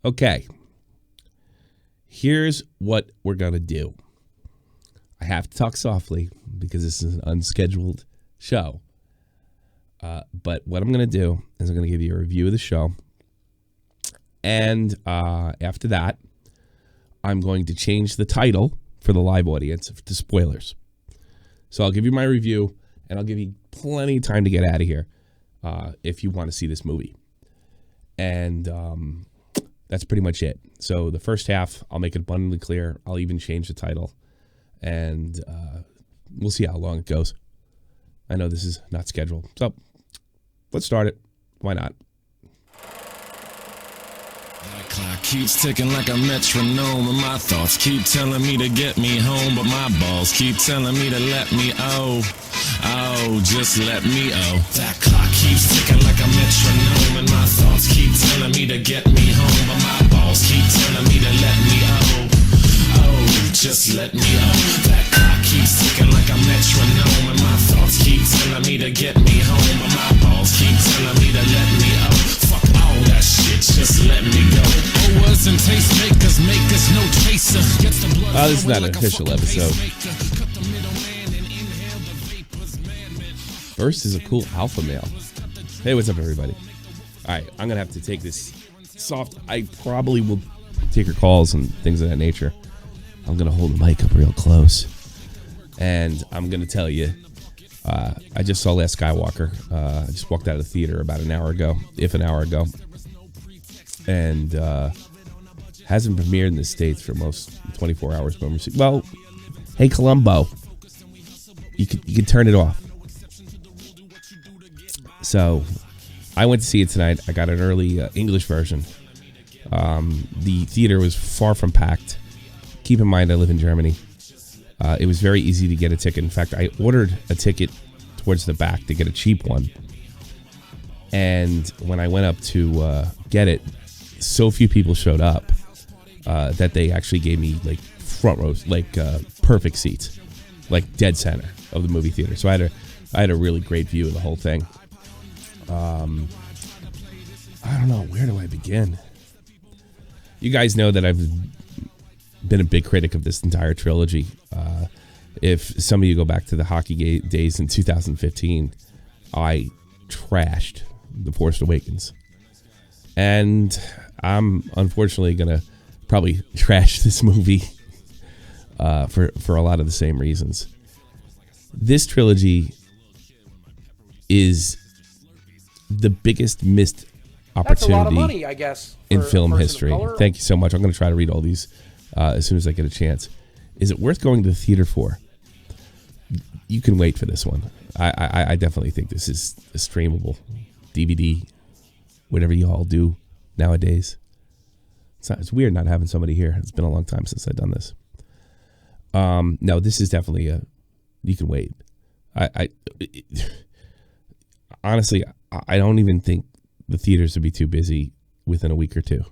Okay. Here's what we're going to do. I have to talk softly because this is an unscheduled show. But what I'm going to do is I'm going to give you a review of the show. And after that, I'm going to change the title for the live audience to spoilers. So I'll give you my review, and I'll give you plenty of time to get out of here if you want to see this movie. And that's pretty much it. So the first half, I'll make it abundantly clear. I'll even change the title. And we'll see how long it goes. I know this is not scheduled. So let's start it. Why not? The clock keeps ticking like a metronome, and my thoughts keep telling me to get me home, but my balls keep telling me to let me just let me That clock keeps ticking like a metronome, and my thoughts keep telling me to get me home, but my balls keep telling me to let me just let me That clock keeps ticking like a metronome, and my thoughts keep telling me to get me home, but my balls keep telling me to let me Fuck all that shit, just let me go. Owers and tastemakers make us no chaser. Gets the blood. This is not an official episode. First is a cool alpha male. Hey, what's up, everybody? All right, I'm going to have to take this soft. I probably will take your calls and things of that nature. I'm going to hold the mic up real close. And I'm going to tell you, I just saw Last Skywalker. I just walked out of the theater about an hour ago, an hour ago. And hasn't premiered in the States for most 24 hours. Well, hey, Columbo, you can turn it off. So I went to see it tonight. I got an early English version. The theater was far from packed. Keep in mind, I live in Germany. It was very easy to get a ticket. In fact, I ordered a ticket towards the back to get a cheap one. And when I went up to get it, so few people showed up that they actually gave me like front rows, like perfect seats, like dead center of the movie theater. So I had a really great view of the whole thing. I don't know, where do I begin? You guys know that I've been a big critic of this entire trilogy. If some of you go back to the hockey days in 2015, I trashed The Force Awakens. And I'm unfortunately going to probably trash this movie for a lot of the same reasons. This trilogy is the biggest missed opportunity. That's a lot of money, I guess, in film history. Thank you so much. I'm going to try to read all these as soon as I get a chance. Is it worth going to the theater for? You can wait for this one. I definitely think this is a streamable DVD, whatever you all do nowadays. It's weird not having somebody here. It's been a long time since I've done this. No, this is definitely you can wait. Honestly, I don't even think the theaters would be too busy within a week or two.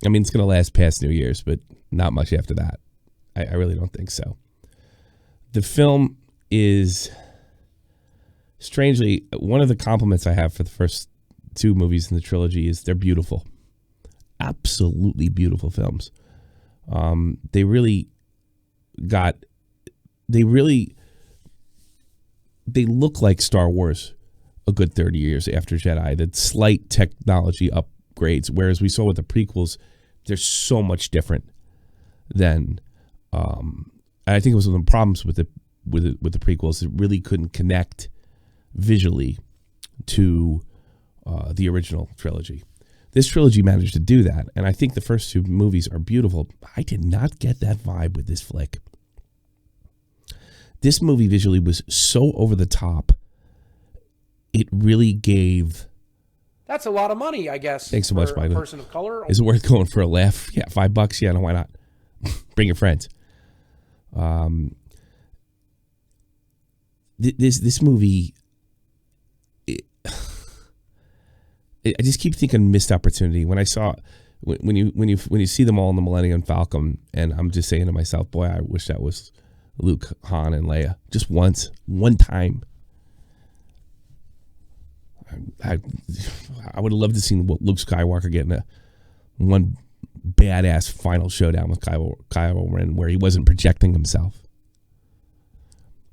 I mean, it's going to last past New Year's, but not much after that. I really don't think so. The film is, strangely, one of the compliments I have for the first two movies in the trilogy is they're beautiful. Absolutely beautiful films. They look like Star Wars a good 30 years after Jedi. The slight technology upgrades, whereas we saw with the prequels, they're so much different than. I think it was one of the problems with the prequels. It really couldn't connect visually to the original trilogy. This trilogy managed to do that, and I think the first two movies are beautiful. I did not get that vibe with this flick. This movie visually was so over the top. It really gave. That's a lot of money, I guess. Thanks so much, Mike. Person of color. Is it worth going for a laugh? Yeah, $5. Yeah, no, why not? Bring your friends. This movie. I just keep thinking missed opportunity. When I saw when you see them all in the Millennium Falcon, and I'm just saying to myself, boy, I wish that was Luke, Han, and Leia just once, one time. I would have loved to see Luke Skywalker get in one badass final showdown with Kylo Ren where he wasn't projecting himself.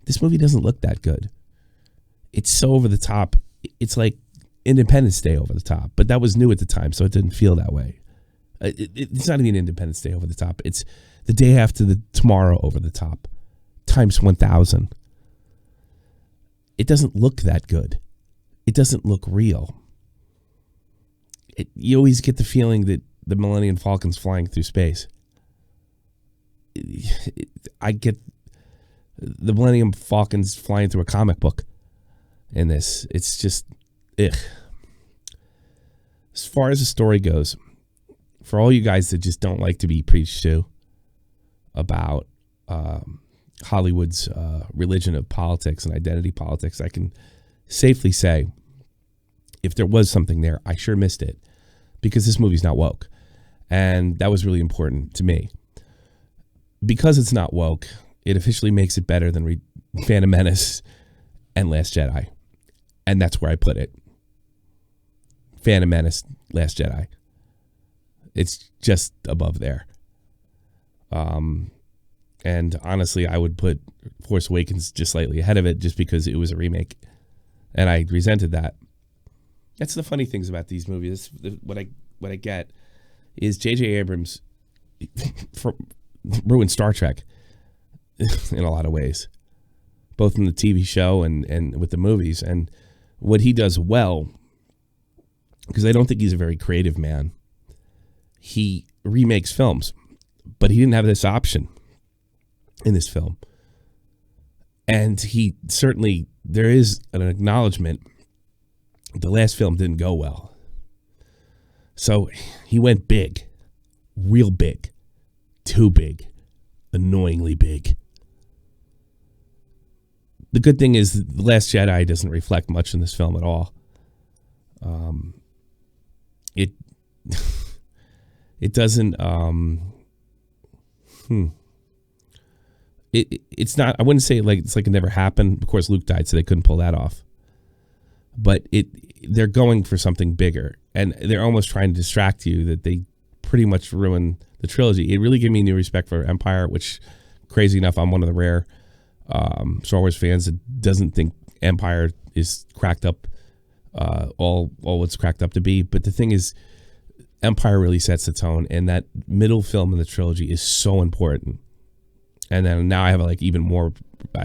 This movie doesn't look that good. It's so over the top. It's like Independence Day over the top, but that was new at the time, so it didn't feel that way. It's not even Independence Day over the top. It's the day after the tomorrow over the top, times 1,000. It doesn't look that good. It doesn't look real. You always get the feeling that the Millennium Falcon's flying through space. I get the Millennium Falcon's flying through a comic book in this. It's just, ugh. As far as the story goes, for all you guys that just don't like to be preached to about Hollywood's religion of politics and identity politics, I can safely say, if there was something there, I sure missed it, because this movie's not woke. And that was really important to me. Because it's not woke, it officially makes it better than Phantom Menace and Last Jedi. And that's where I put it. Phantom Menace, Last Jedi. It's just above there. And honestly, I would put Force Awakens just slightly ahead of it just because it was a remake. And I resented that. That's the funny things about these movies. What I get is J.J. Abrams ruined Star Trek in a lot of ways, both in the TV show and with the movies. And what he does well, because I don't think he's a very creative man, he remakes films, but he didn't have this option in this film. And he certainly, there is an acknowledgement the last film didn't go well. So he went big, real big, too big, annoyingly big. The good thing is The Last Jedi doesn't reflect much in this film at all. It doesn't, it's not, I wouldn't say it's like it never happened. Of course, Luke died, so they couldn't pull that off. But they're going for something bigger, and they're almost trying to distract you that they pretty much ruin the trilogy. It really gave me new respect for Empire, which, crazy enough, I'm one of the rare Star Wars fans that doesn't think Empire is cracked up, all it's cracked up to be. But the thing is, Empire really sets the tone, and that middle film in the trilogy is so important. And then now I have I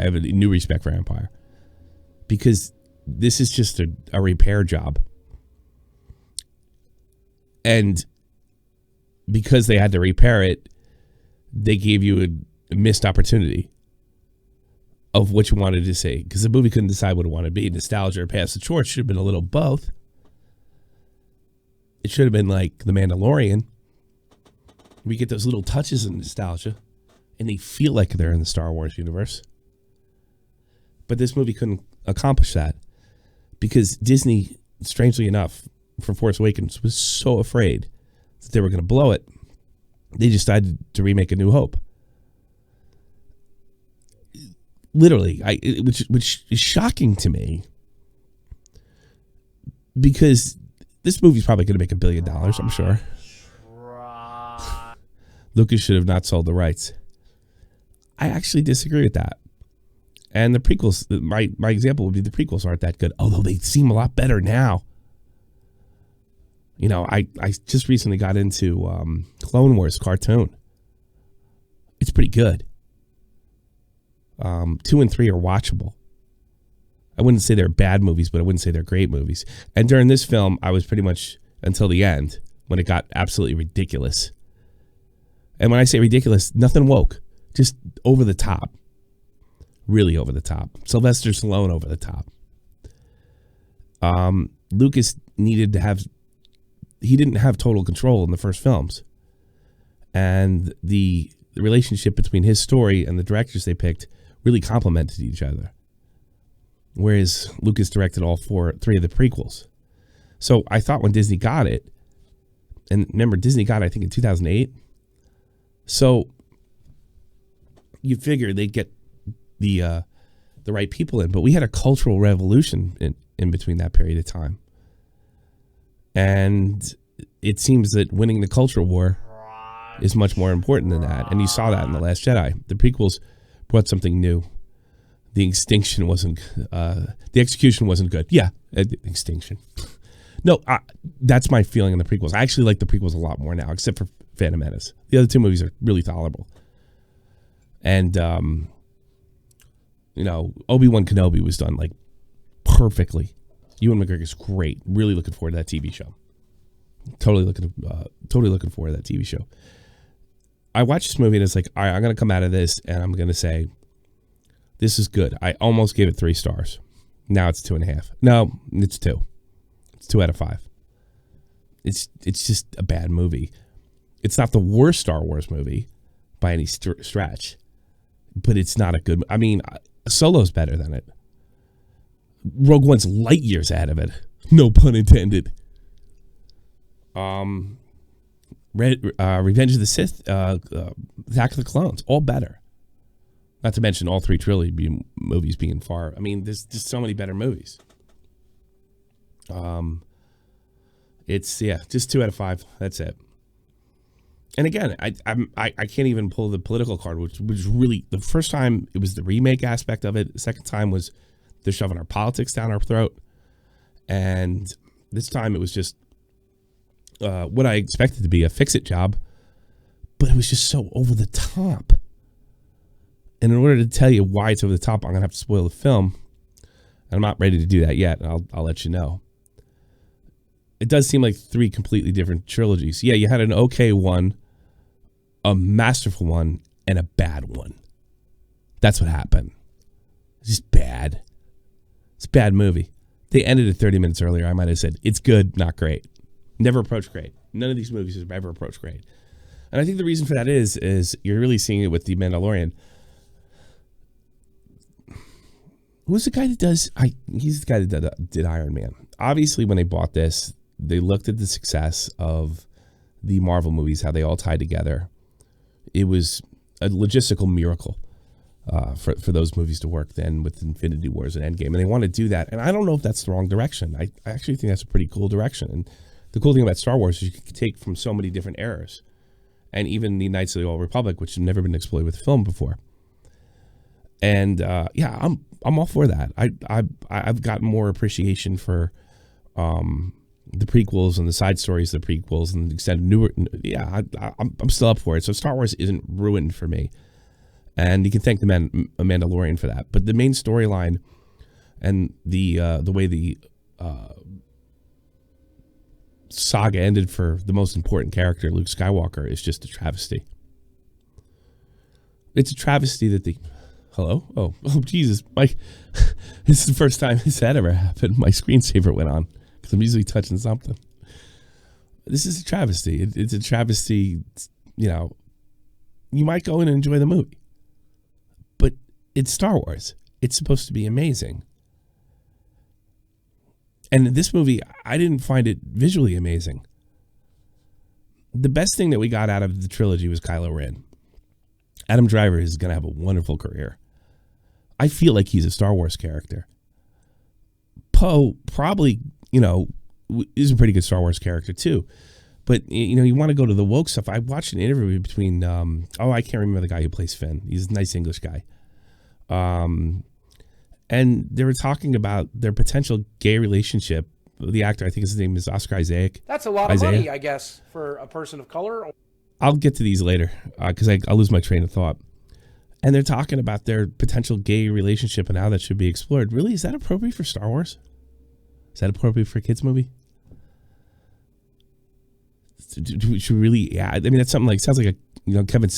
have a new respect for Empire, because this is just a repair job. And because they had to repair it, they gave you a missed opportunity of what you wanted to say, because the movie couldn't decide what it wanted to be. Nostalgia or pass the torch. Should have been a little both. It should have been like The Mandalorian. We get those little touches of nostalgia, and they feel like they're in the Star Wars universe. But this movie couldn't accomplish that, because Disney, strangely enough, for Force Awakens, was so afraid that they were going to blow it, they decided to remake A New Hope. Literally, which is shocking to me, because this movie's probably going to make $1 billion, I'm sure. Lucas should have not sold the rights. I actually disagree with that. And the prequels, my example would be the prequels aren't that good, although they seem a lot better now. You know, I just recently got into Clone Wars cartoon. It's pretty good. 2 and 3 are watchable. I wouldn't say they're bad movies, but I wouldn't say they're great movies. And during this film, I was pretty much until the end, when it got absolutely ridiculous. And when I say ridiculous, nothing woke. Just over the top. Really over the top. Sylvester Stallone over the top. Lucas needed to have... He didn't have total control in the first films. And the relationship between his story and the directors they picked really complemented each other. Whereas Lucas directed all 3 of the prequels. So I thought when Disney got it, and remember Disney got it, I think, in 2008. So you figure they'd get the right people in, but we had a cultural revolution in between that period of time. And it seems that winning the culture war is much more important than that. And you saw that in The Last Jedi. The prequels brought something new. The extinction wasn't, the execution wasn't good. Yeah, extinction. No, that's my feeling in the prequels. I actually like the prequels a lot more now, except for Phantom Menace. The other two movies are really tolerable. And, Obi-Wan Kenobi was done, like, perfectly. Ewan McGregor's great. Really looking forward to that TV show. Totally looking forward to that TV show. I watched this movie and it's like, all right, I'm going to come out of this and I'm going to say, this is good. I almost gave it 3 stars. Now it's 2.5. No, it's 2. It's 2 out of 5. It's just a bad movie. It's not the worst Star Wars movie by any stretch, but it's not a good. I mean, Solo's better than it. Rogue One's light years ahead of it. No pun intended. Revenge of the Sith, Attack of the Clones, all better. Not to mention all 3 trilogy movies being far. I mean, there's just so many better movies. It's just 2 out of 5. That's it. And again, I can't even pull the political card, which was really the first time it was the remake aspect of it. The second time was they're shoving our politics down our throat, and this time it was just what I expected to be a fix-it job, but it was just so over the top. And in order to tell you why it's over the top, I'm gonna have to spoil the film, and I'm not ready to do that yet. I'll let you know. It does seem like 3 completely different trilogies. Yeah, you had an okay one, a masterful one, and a bad one. That's what happened. It's just bad. It's a bad movie. They ended it 30 minutes earlier. I might have said, it's good, not great. Never approached great. None of these movies have ever approached great. And I think the reason for that is you're really seeing it with The Mandalorian. Who's the guy that does... he's the guy that did Iron Man. Obviously, when they bought this, they looked at the success of the Marvel movies, how they all tied together. It was a logistical miracle for those movies to work then with Infinity Wars and Endgame. And they want to do that. And I don't know if that's the wrong direction. I actually think that's a pretty cool direction. And the cool thing about Star Wars is you can take from so many different eras. And even the Knights of the Old Republic, which have never been exploited with film before. And I'm all for that. I've gotten more appreciation for the prequels and the side stories of the prequels and the extended newer. Yeah, I'm still up for it. So Star Wars isn't ruined for me, and you can thank the Mandalorian for that. But the main storyline and the way the saga ended for the most important character, Luke Skywalker, is just a travesty. It's a travesty that the hello? Oh, Jesus. This is the first time this had ever happened. My screensaver went on because I'm usually touching something. This is a travesty. It's a travesty, you might go in and enjoy the movie. But it's Star Wars. It's supposed to be amazing. And this movie, I didn't find it visually amazing. The best thing that we got out of the trilogy was Kylo Ren. Adam Driver is going to have a wonderful career. I feel like he's a Star Wars character. Poe probably, is a pretty good Star Wars character too. But, you want to go to the woke stuff. I watched an interview between, I can't remember the guy who plays Finn. He's a nice English guy. And they were talking about their potential gay relationship. The actor, I think his name is Oscar Isaac. That's a lot of money, I guess, for a person of color. I'll get to these later because I'll lose my train of thought. And they're talking about their potential gay relationship and how that should be explored. Really, is that appropriate for Star Wars? Is that appropriate for a kids movie? Should really? Yeah, I mean that's something like sounds like a Kevin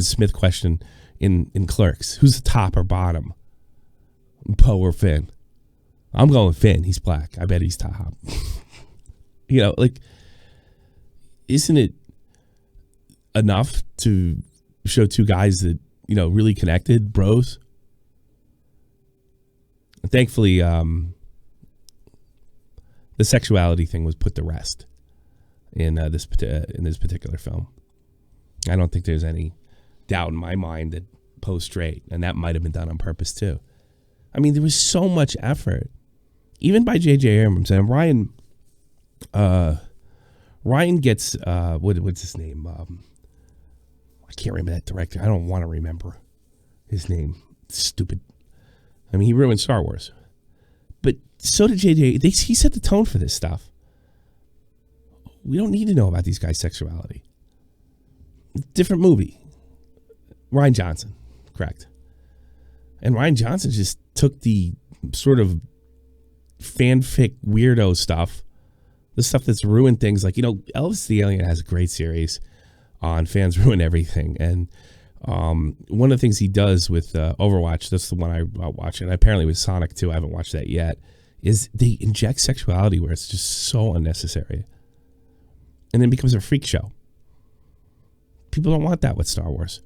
Smith question in Clerks. Who's the top or bottom? Poe or Finn? I'm going Finn. He's black. I bet he's top. Isn't it enough to show 2 guys that, really connected, bros? Thankfully, the sexuality thing was put to rest in this particular film. I don't think there's any doubt in my mind that Poe's straight, and that might have been done on purpose too. I mean, there was so much effort, even by J.J. Abrams and Ryan. Ryan gets what's his name? I can't remember that director. I don't want to remember his name. It's stupid. I mean, he ruined Star Wars. But so did JJ. He set the tone for this stuff. We don't need to know about these guys' sexuality. Different movie. Rian Johnson, correct. And Rian Johnson just took the sort of fanfic weirdo stuff, the stuff that's ruined things. Like, Elvis the Alien has a great series on Fans Ruin Everything. And one of the things he does with Overwatch, that's the one I watch, and apparently with Sonic too, I haven't watched that yet, is they inject sexuality where it's just so unnecessary. And then it becomes a freak show. People don't want that with Star Wars.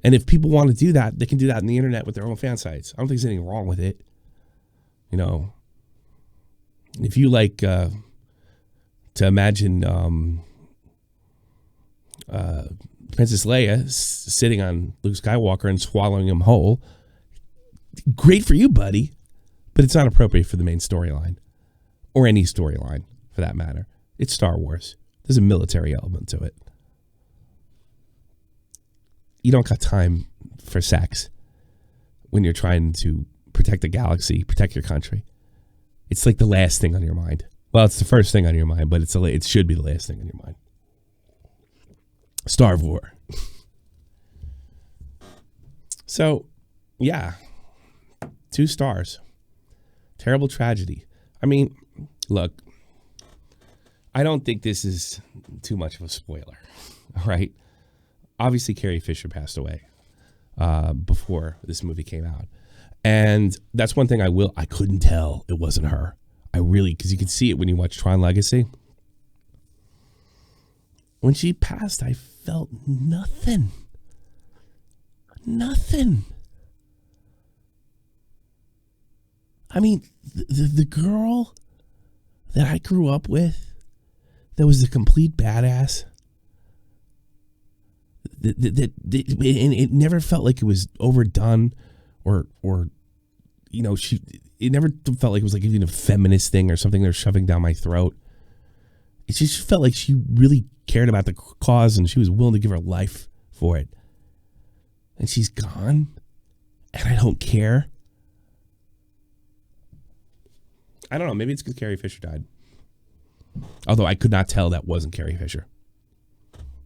And if people want to do that, they can do that on the internet with their own fan sites. I don't think there's anything wrong with it. If you like to imagine Princess Leia sitting on Luke Skywalker and swallowing him whole, great for you, buddy. But it's not appropriate for the main storyline. Or any storyline, for that matter. It's Star Wars. There's a military element to it. You don't got time for sex when you're trying to protect the galaxy, protect your country. It's like the last thing on your mind. Well, it's the first thing on your mind, but it should be the last thing on your mind. Star Wars. So, yeah. 2 stars. Terrible tragedy. I mean, look, I don't think this is too much of a spoiler. All right. Obviously, Carrie Fisher passed away before this movie came out. And that's one thing I couldn't tell it wasn't her. Because you can see it when you watch Tron Legacy. When she passed, I felt nothing. Nothing. I mean, the girl that I grew up with, that was the complete badass, and it never felt like it was overdone or it never felt like it was like even a feminist thing or something they're shoving down my throat. It just felt like she really cared about the cause and she was willing to give her life for it. And she's gone, and I don't care. I don't know. Maybe it's because Carrie Fisher died. Although I could not tell that wasn't Carrie Fisher.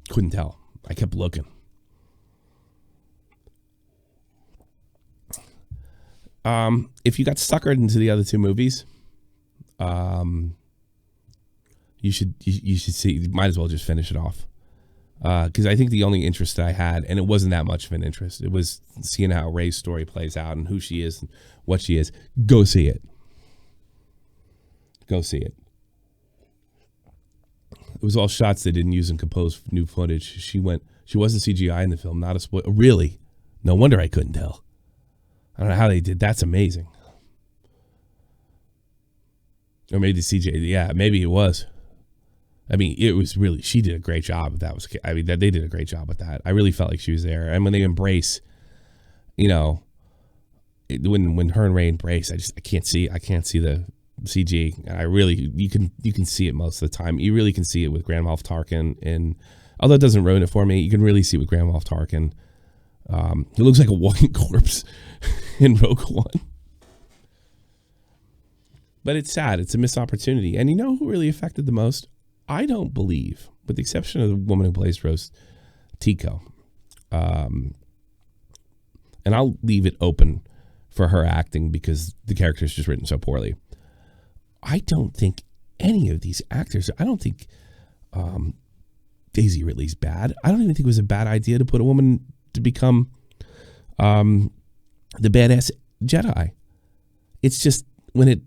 Couldn't tell. I kept looking. If you got suckered into the other 2 movies, you should see. You might as well just finish it off. Because I think the only interest that I had, and it wasn't that much of an interest, it was seeing how Rey's story plays out and who she is and what she is. Go see it. Go see it. It was all shots they didn't use and compose new footage. She wasn't CGI in the film, not a spoil. Really? No wonder I couldn't tell. I don't know how they did. That's amazing. Or maybe the CGI. Yeah, maybe it was. I mean, it was really. She did a great job. They did a great job with that. I really felt like she was there. And when they embrace, when her and Rey embrace, I can't see the CG. You can see it most of the time. You really can see it with Grand Moff Tarkin, and although it doesn't ruin it for me, you can really see it with Grand Moff Tarkin. He looks like a walking corpse in Rogue One. But it's sad. It's a missed opportunity. And you know who really affected the most? I don't believe, with the exception of the woman who plays Rose Tico. And I'll leave it open for her acting because the character is just written so poorly. I don't think any of these actors, I don't think Daisy Ridley's bad. I don't even think it was a bad idea to put a woman to become the badass Jedi. It's just when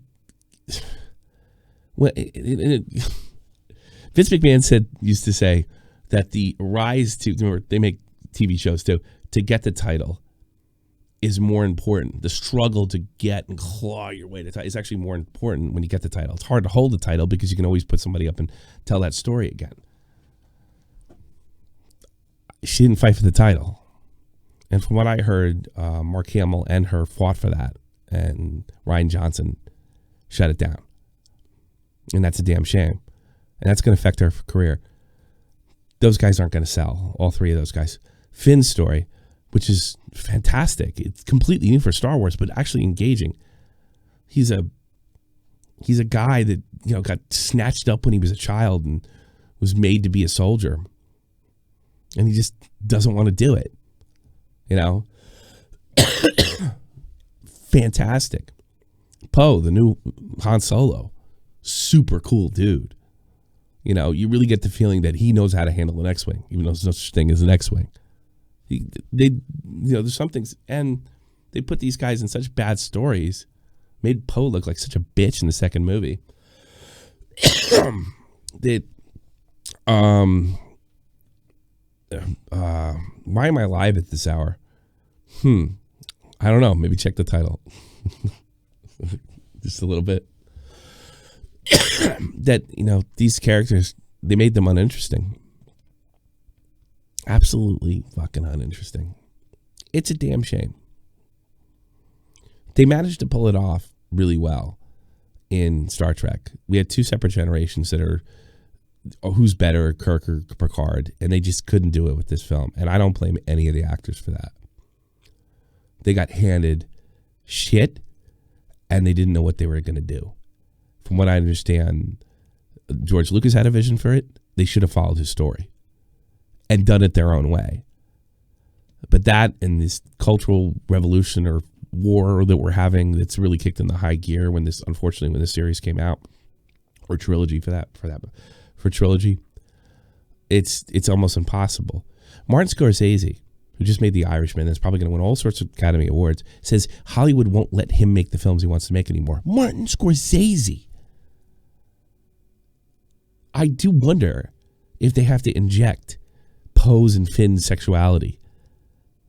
Vince McMahon used to say that the rise to, they make TV shows too, to get the title is more important. The struggle to get and claw your way to title is actually more important when you get the title. It's hard to hold the title because you can always put somebody up and tell that story again. She didn't fight for the title. And from what I heard, Mark Hamill and her fought for that. And Rian Johnson shut it down. And that's a damn shame. and that's going to affect her career. Those guys aren't going to sell, all three of those guys. Finn's story, which is fantastic. It's completely new for Star Wars, but actually engaging. He's a guy that, got snatched up when he was a child and was made to be a soldier. And he just doesn't want to do it. Fantastic. Poe, the new Han Solo, super cool dude. You really get the feeling that he knows how to handle an X-Wing, even though there's no such thing as an X-Wing. There's some things, and they put these guys in such bad stories, made Poe look like such a bitch in the second movie. Why am I live at this hour? I don't know. Maybe check the title. Just a little bit. That, these characters, they made them uninteresting. Absolutely fucking uninteresting. It's a damn shame. They managed to pull it off really well in Star Trek. We had two separate generations that are who's better, Kirk or Picard, and they just couldn't do it with this film. And I don't blame any of the actors for that. They got handed shit, and they didn't know what they were going to do. From what I understand, George Lucas had a vision for it. They should have followed his story and done it their own way. But that and this cultural revolution or war that we're having, that's really kicked into high gear when this series came out, or trilogy for trilogy, it's almost impossible. Martin Scorsese, who just made The Irishman, that's probably going to win all sorts of Academy Awards, says Hollywood won't let him make the films he wants to make anymore. Martin Scorsese. I do wonder if they have to inject Poe's and Finn's sexuality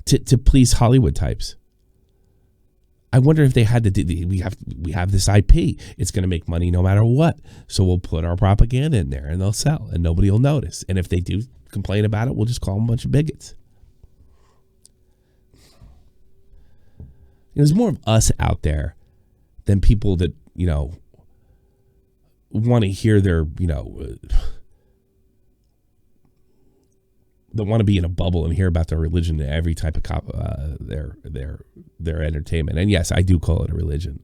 to please Hollywood types. I wonder if they had to do, we have this IP. It's going to make money no matter what. So we'll put our propaganda in there and they'll sell and nobody will notice. And if they do complain about it, we'll just call them a bunch of bigots. There's more of us out there than people that, want to hear their, that want to be in a bubble and hear about their religion and every type of their entertainment. And yes, I do call it a religion.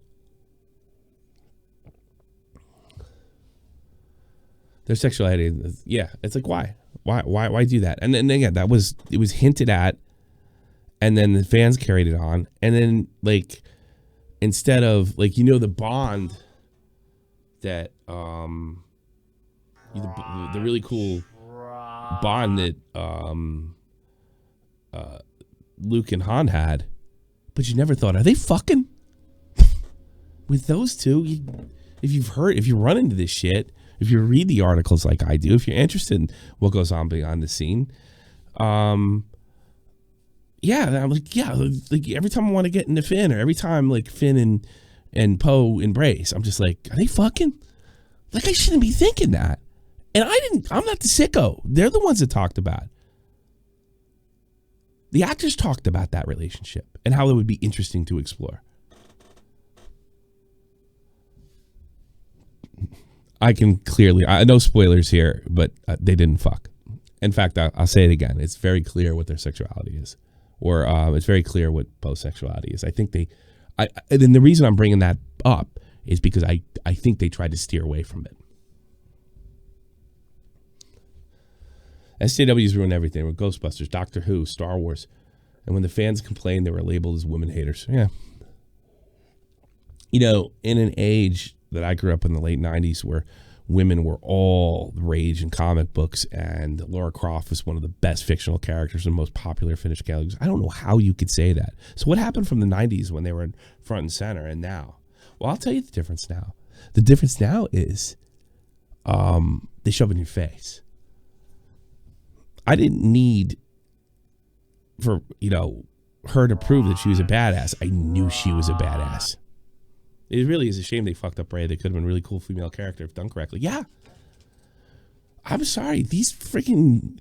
Their sexuality, yeah, it's like why do that? And then again, it was hinted at, and then the fans carried it on, and then instead of the bond that the really cool bond that Luke and Han had, but you never thought, are they fucking? With those two, if you run into this shit, if you read the articles like I do, if you're interested in what goes on behind the scene, yeah, I'm like every time I want to get into Finn, or every time Finn and Poe embrace, I'm just like, are they fucking? I shouldn't be thinking that. And I'm not the sicko. They're the ones that talked about it. The actors talked about that relationship and how it would be interesting to explore. I know spoilers here, but they didn't fuck. In fact, I'll say it again. It's very clear what their sexuality is, or it's very clear what Poe's sexuality is. I think and the reason I'm bringing that up is because I think they tried to steer away from it. SJWs ruined everything. With Ghostbusters, Doctor Who, Star Wars. And when the fans complained, they were labeled as women haters. Yeah. In an age that I grew up in the late 90s where women were all the rage in comic books, and Lara Croft was one of the best fictional characters and most popular finished characters, I don't know how you could say that. So what happened from the 90s when they were in front and center and now? Well, I'll tell you the difference now. The difference now is they shove it in your face. I didn't need for, her to prove that she was a badass. I knew she was a badass. It really is a shame they fucked up Rey. They could have been a really cool female character if done correctly. Yeah. I'm sorry. These freaking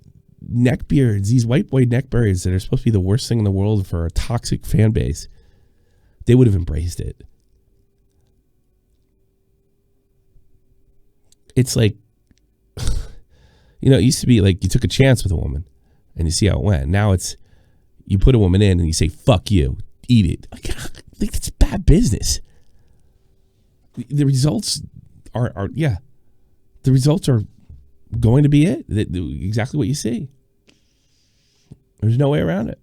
neckbeards, these white boy neckbeards that are supposed to be the worst thing in the world for a toxic fan base, they would have embraced it. It's like... it used to be like you took a chance with a woman and you see how it went. Now it's you put a woman in and you say, fuck you, eat it. Like, that's bad business. The results are the results are going to be it. Exactly what you see. There's no way around it.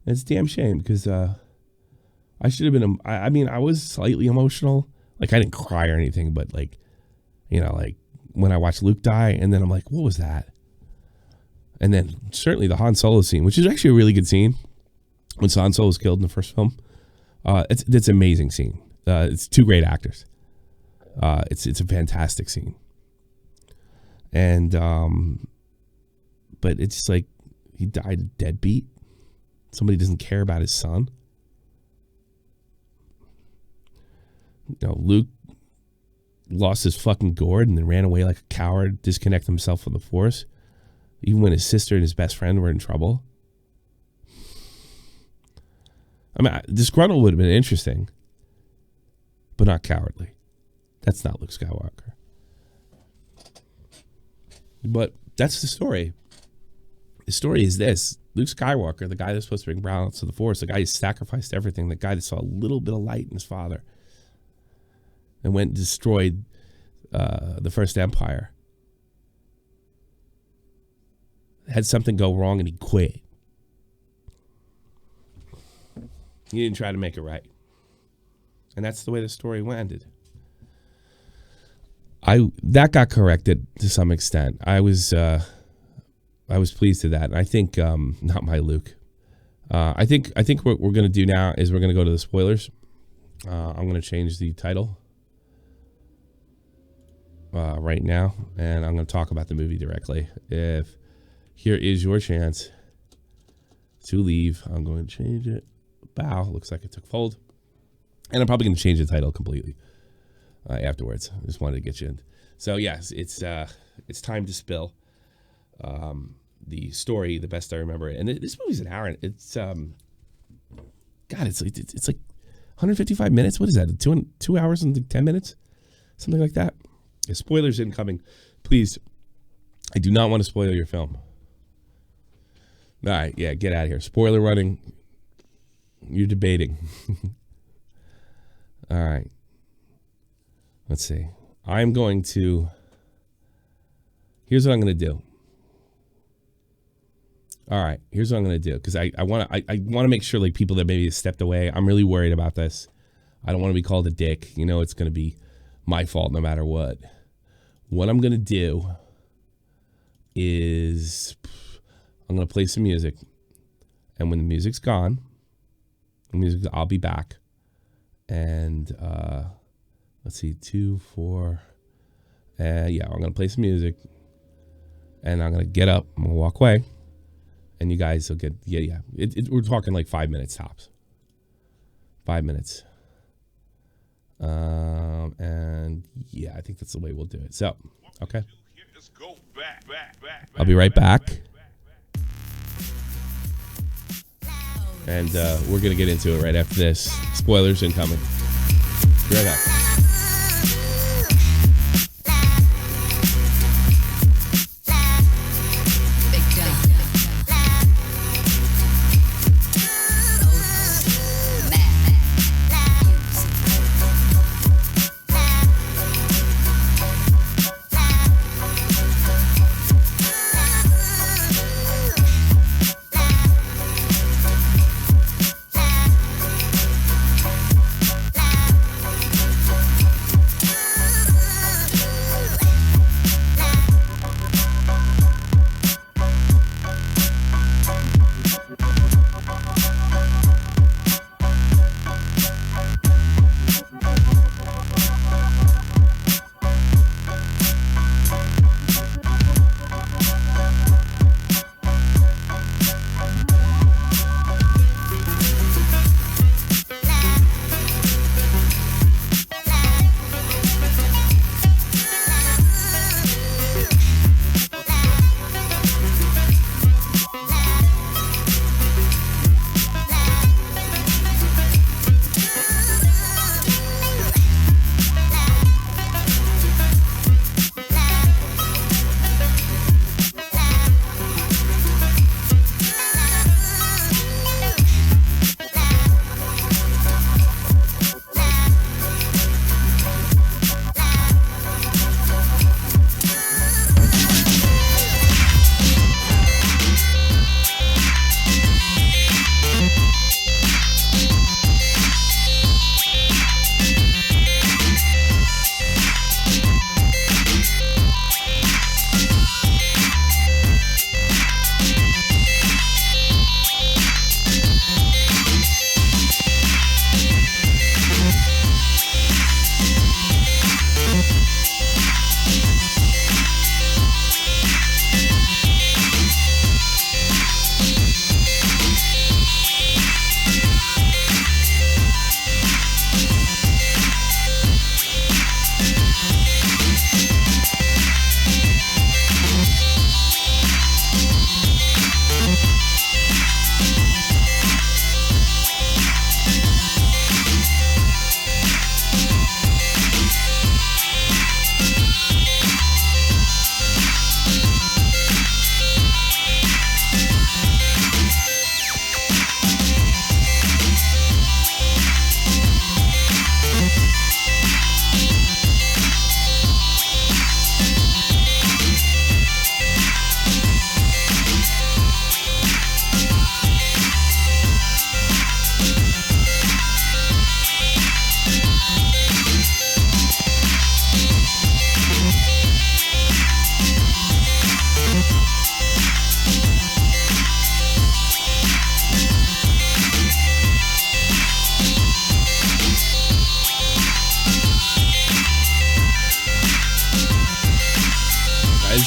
It's a damn shame because I should have been. I mean, I was slightly emotional. Like, I didn't cry or anything, but like, like when I watched Luke die, and then I'm like, what was that? And then certainly the Han Solo scene, which is actually a really good scene, when Han Solo was killed in the first film. It's an amazing scene. It's two great actors. It's a fantastic scene. And but it's like he died a deadbeat. Somebody doesn't care about his son. Luke lost his fucking gourd and then ran away like a coward, disconnected himself from the Force, even when his sister and his best friend were in trouble. I mean, disgruntled would have been interesting, but not cowardly. That's not Luke Skywalker. But that's the story. The story is this. Luke Skywalker, the guy that's supposed to bring balance to the Force, the guy who sacrificed everything, the guy that saw a little bit of light in his father and went and destroyed the First Empire, had something go wrong and he quit. He didn't try to make it right. And that's the way the story ended. That got corrected to some extent. I was pleased with that. And I think not my Luke. I think what we're gonna do now is we're gonna go to the spoilers. I'm gonna change the title right now, and I'm gonna talk about the movie directly. If here is your chance to leave, I'm going to change it. Bow, looks like it took fold. And I'm probably going to change the title completely afterwards. I just wanted to get you in. So yes, it's time to spill the story the best I remember it. And this movie's an hour. It's God, it's like 155 minutes. What is that? 2 hours and 10 minutes, something like that. Yeah, spoilers incoming, please. I do not want to spoil your film. All right, yeah, get out of here. Spoiler running. You're debating. All right. Let's see. I'm going to. Here's what I'm going to do. All right. Here's what I'm going to do, because I want to make sure, like, people that maybe stepped away. I'm really worried about this. I don't want to be called a dick. It's going to be my fault no matter what. What I'm going to do is I'm going to play some music, and when the music's gone, I'll be back. And let's see, 2, 4. Yeah, I'm going to play some music, and I'm going to get up. I'm going to walk away, and you guys will get, yeah. We're talking like 5 minutes tops. 5 minutes. And yeah, I think that's the way we'll do it. So, okay. I'll be right back. And we're going to get into it right after this. Spoilers incoming. Be right back.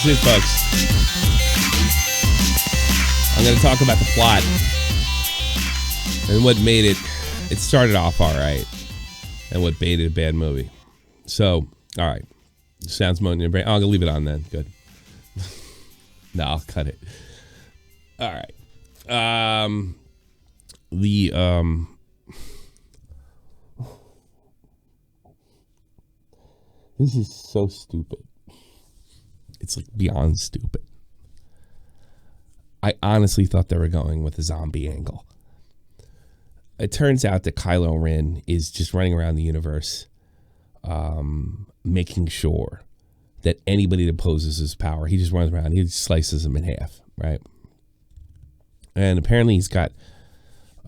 This is it, folks. I'm going to talk about the plot and what made it. It started off all right, and what made it a bad movie. So, all right. Sounds moaning in your brain. Oh, I'm going to leave it on then. Good. No, I'll cut it. All right. This is so stupid. It's like beyond stupid. I honestly thought they were going with a zombie angle. It turns out that Kylo Ren is just running around the universe, making sure that anybody that opposes his power, he just runs around, he just slices them in half, right? And apparently he's got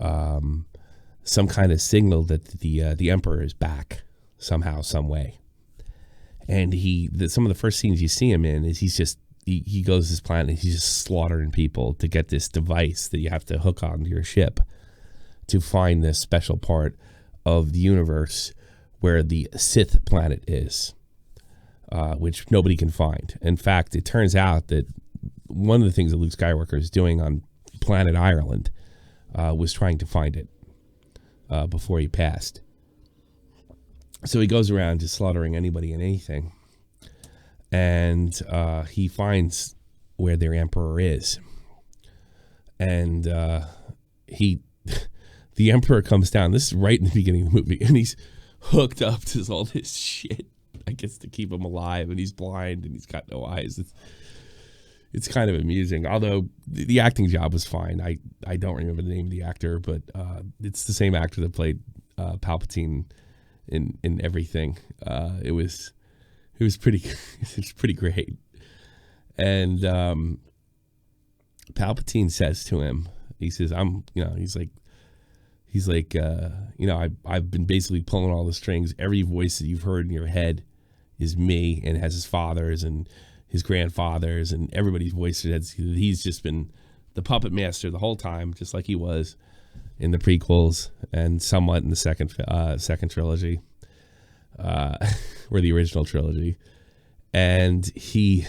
some kind of signal that the Emperor is back somehow, some way. And some of the first scenes you see him in is he goes to this planet and he's just slaughtering people to get this device that you have to hook onto your ship to find this special part of the universe where the Sith planet is, which nobody can find. In fact, it turns out that one of the things that Luke Skywalker is doing on planet Ireland was trying to find it before he passed. So he goes around just slaughtering anybody and anything. And he finds where their Emperor is. And the Emperor comes down. This is right in the beginning of the movie. And he's hooked up to all this shit, I guess, to keep him alive. And he's blind and he's got no eyes. It's kind of amusing. Although the acting job was fine. I don't remember the name of the actor, but it's the same actor that played Palpatine in everything. It was pretty great. And Palpatine says to him, he says, I've been basically pulling all the strings. Every voice that you've heard in your head is me, and has his father's and his grandfather's and everybody's voice. He's just been the puppet master the whole time, just like he was in the prequels and somewhat in the second trilogy, or the original trilogy. And he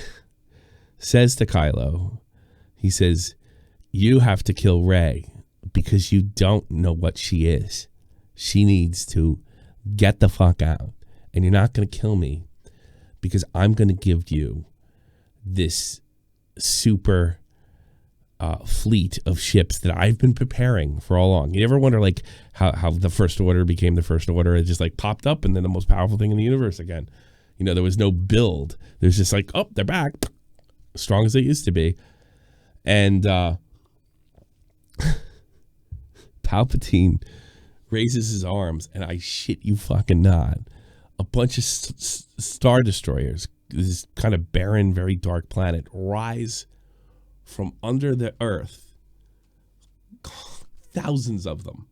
says to Kylo, he says, you have to kill Rey because you don't know what she is. She needs to get the fuck out. And you're not going to kill me because I'm going to give you this super fleet of ships that I've been preparing for all along. You ever wonder like how the First Order became the First Order? It just like popped up and then the most powerful thing in the universe again. You know, there was no build. There's just like, oh, they're back. As strong as they used to be. And Palpatine raises his arms, and I shit you fucking not, a bunch of Star Destroyers, this kind of barren, very dark planet, rise from under the earth, thousands of them,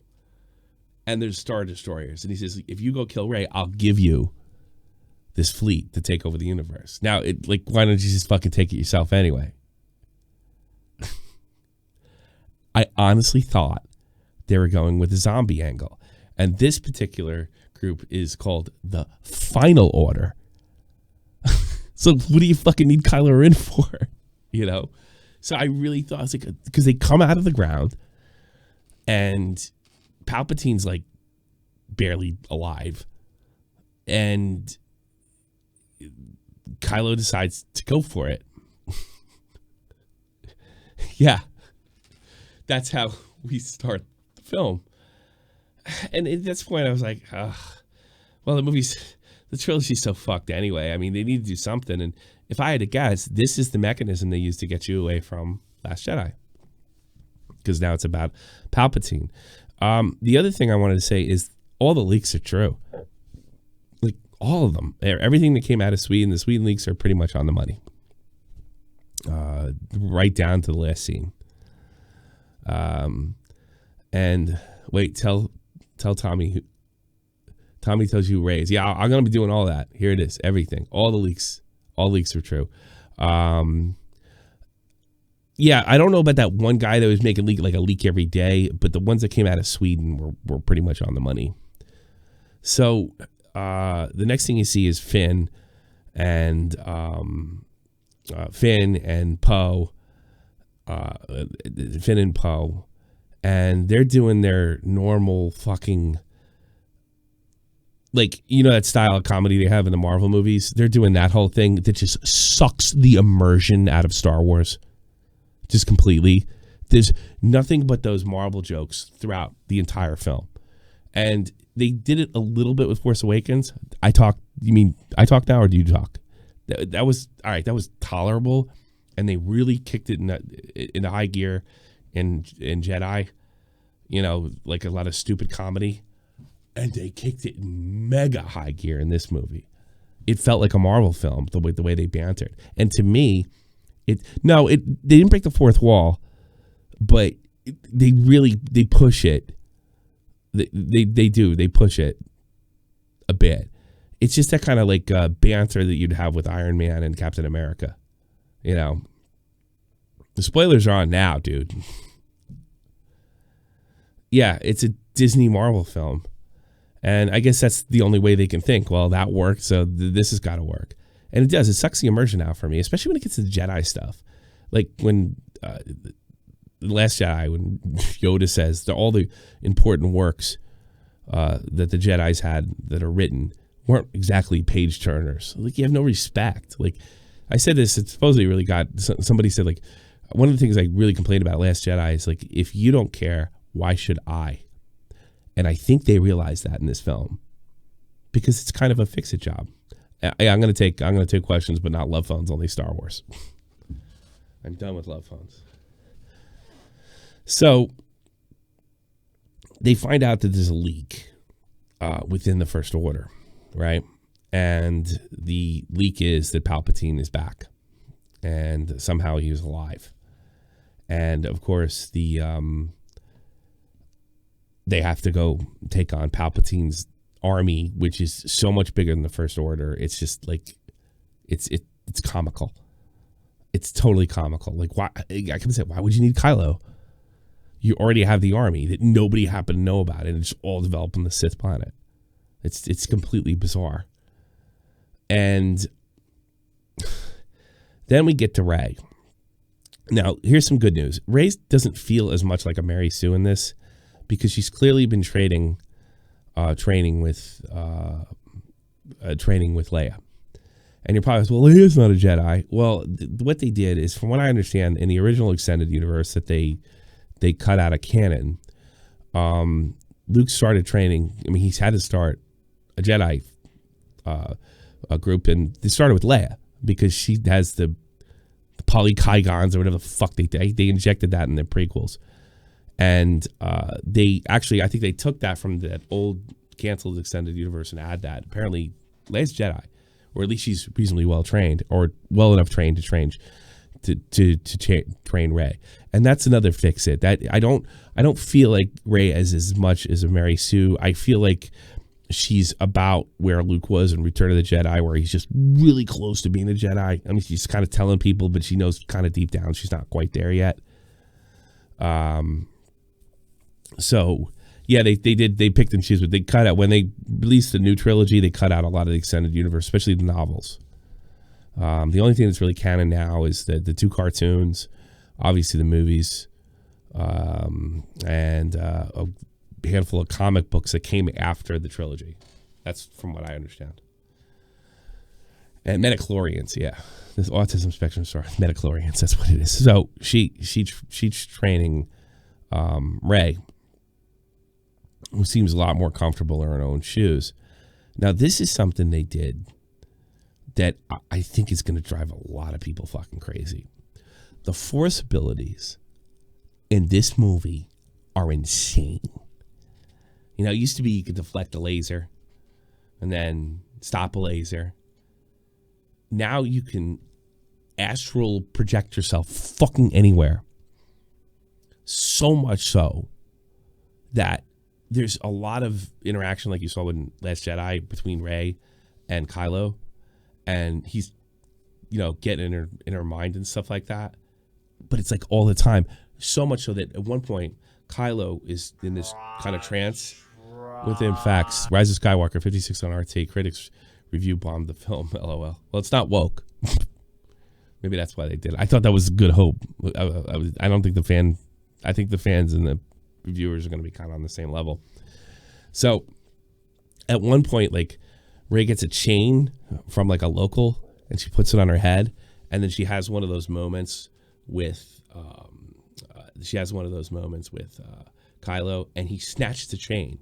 and there's Star Destroyers. And he says, if you go kill Rey, I'll give you this fleet to take over the universe. Now, why don't you just fucking take it yourself anyway? I honestly thought they were going with a zombie angle. And this particular group is called the Final Order. So what do you fucking need Kylo Ren for? You know? So I really thought, I was like, because they come out of the ground and Palpatine's like barely alive. And Kylo decides to go for it. Yeah. That's how we start the film. And at this point I was like, well, the trilogy's so fucked anyway. I mean, they need to do something. And if I had to guess, this is the mechanism they used to get you away from Last Jedi. Because now it's about Palpatine. The other thing I wanted to say is all the leaks are true. Like, all of them. Everything that came out of Sweden, the Sweden leaks are pretty much on the money. Right down to the last scene. And wait, tell Tommy. Tommy tells you Rey's. Yeah, I'm gonna be doing all that. Here it is. Everything. All leaks are true. Yeah, I don't know about that one guy that was making a leak every day, but the ones that came out of Sweden were pretty much on the money. So the next thing you see is Finn and Finn and Poe, and they're doing their normal fucking, like, you know, that style of comedy they have in the Marvel movies. They're doing that whole thing that just sucks the immersion out of Star Wars, just completely. There's nothing but those Marvel jokes throughout the entire film, and they did it a little bit with Force Awakens. I talk now, or do you talk? That was all right. That was tolerable, and they really kicked it in the high gear in Jedi. You know, like a lot of stupid comedy, and they kicked it in mega high gear in this movie. It felt like a Marvel film the way they bantered, and to me, they didn't break the fourth wall, but they push it. They push it a bit. It's just that kind of like banter that you'd have with Iron Man and Captain America. You know, the spoilers are on now, dude. Yeah, it's a Disney Marvel film. And I guess that's the only way they can think, well, that worked, so this has got to work. And it does. It sucks the immersion out for me, especially when it gets to the Jedi stuff. Like when The Last Jedi, when Yoda says that all the important works that the Jedis had that are written weren't exactly page turners. Like, you have no respect. Like, I said this, it supposedly really got, somebody said, like, one of the things I really complained about Last Jedi is, like, if you don't care, why should I? And I think they realized that in this film, because it's kind of a fix-it job. I'm gonna take questions, but not love phones. Only Star Wars. I'm done with love phones. So they find out that there's a leak within the First Order, right? And the leak is that Palpatine is back, and somehow he was alive. And of course, they have to go take on Palpatine's army, which is so much bigger than the First Order. It's just like, it's comical. It's totally comical. Like, why? I can say, why would you need Kylo? You already have the army that nobody happened to know about, and it's all developed on the Sith planet. It's completely bizarre. And then we get to Rey. Now, here's some good news. Rey doesn't feel as much like a Mary Sue in this, because she's clearly been training with Leia. And you're probably, well, Leia's not a Jedi. Well, what they did is, from what I understand, in the original extended universe that they cut out of canon, Luke started training. I mean, he's had to start a Jedi group, and they started with Leia because she has the polykygons or whatever the fuck they injected that in their prequels. And they actually, I think they took that from that old canceled extended universe and add that. Apparently, Leia's Jedi, or at least she's reasonably well trained, or well enough trained to train Rey. And that's another fix it. That I don't feel like Rey as much as a Mary Sue. I feel like she's about where Luke was in Return of the Jedi, where he's just really close to being a Jedi. I mean, she's kind of telling people, but she knows kind of deep down she's not quite there yet. So yeah, they picked and choose, but they cut out, when they released the new trilogy, they cut out a lot of the extended universe, especially the novels. The only thing that's really canon now is the two cartoons, obviously the movies, and a handful of comic books that came after the trilogy. That's from what I understand. And Metachlorians, yeah, this autism spectrum story, Metachlorians, that's what it is. So she's training Rey, who seems a lot more comfortable in her own shoes. Now, this is something they did that I think is going to drive a lot of people fucking crazy. The Force abilities in this movie are insane. You know, it used to be you could deflect a laser and then stop a laser. Now you can astral project yourself fucking anywhere. So much so that there's a lot of interaction, like you saw in Last Jedi, between Rey and Kylo, and he's, you know, getting in her mind and stuff like that. But it's like all the time. So much so that at one point, Kylo is in this kind of trance within facts. Rise of Skywalker, 56 on RT. Critics review bombed the film. LOL. Well, it's not woke. Maybe that's why they did it. I thought that was good hope. I don't think I think the fans and the viewers are going to be kind of on the same level. So at one point, like, Ray gets a chain from like a local and she puts it on her head. And then she has one of those moments with Kylo, and he snatches the chain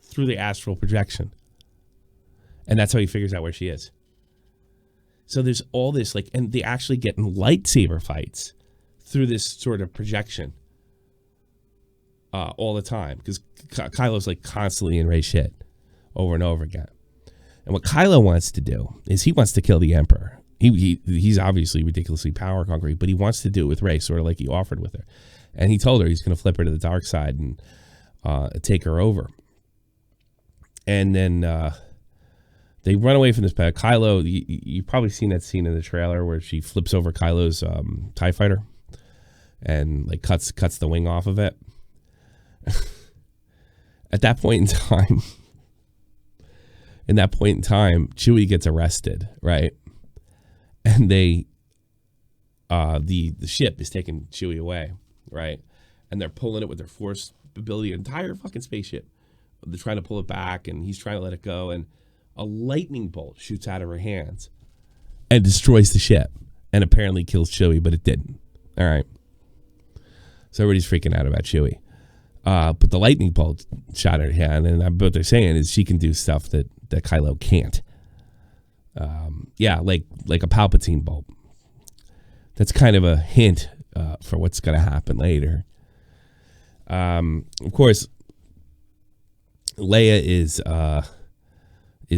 through the astral projection. And that's how he figures out where she is. So there's all this, like, and they actually get in lightsaber fights through this sort of projection all the time. Because Kylo's, like, constantly in Rey's shit over and over again. And what Kylo wants to do is he wants to kill the Emperor. He's obviously ridiculously power hungry, but he wants to do it with Rey, sort of like he offered with her. And he told her he's going to flip her to the dark side and take her over. And then they run away from this path. Kylo, you've probably seen that scene in the trailer where she flips over Kylo's TIE fighter and like cuts the wing off of it. At that point in time, Chewie gets arrested, right? And they, the ship is taking Chewie away, right? And they're pulling it with their force ability, entire fucking spaceship. They're trying to pull it back, and he's trying to let it go, and a lightning bolt shoots out of her hands and destroys the ship, and apparently kills Chewie, but it didn't. All right. So everybody's freaking out about Chewie. But the lightning bolt shot at her hand, and what they're saying is she can do stuff that Kylo can't. Yeah, like a Palpatine bolt. That's kind of a hint for what's going to happen later. Of course, Leia is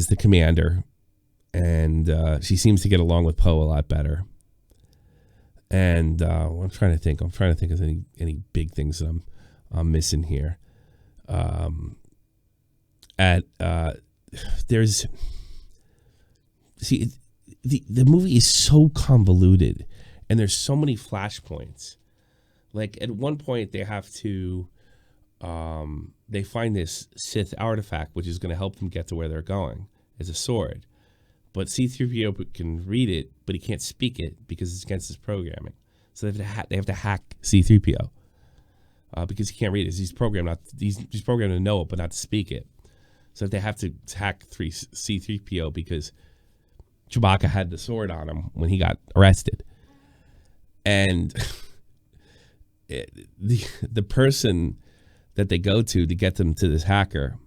the commander, and she seems to get along with Poe a lot better. And I'm trying to think of any big things that I'm missing here. The movie is so convoluted, and there's so many flashpoints. Like at one point, they have to, they find this Sith artifact, which is going to help them get to where they're going. It's a sword, but C-3PO can read it, but he can't speak it because it's against his programming. So they have to hack C-3PO because he can't read it. He's programmed to know it, but not to speak it. So they have to hack C-3PO because Chewbacca had the sword on him when he got arrested. And the person that they go to get them to this hacker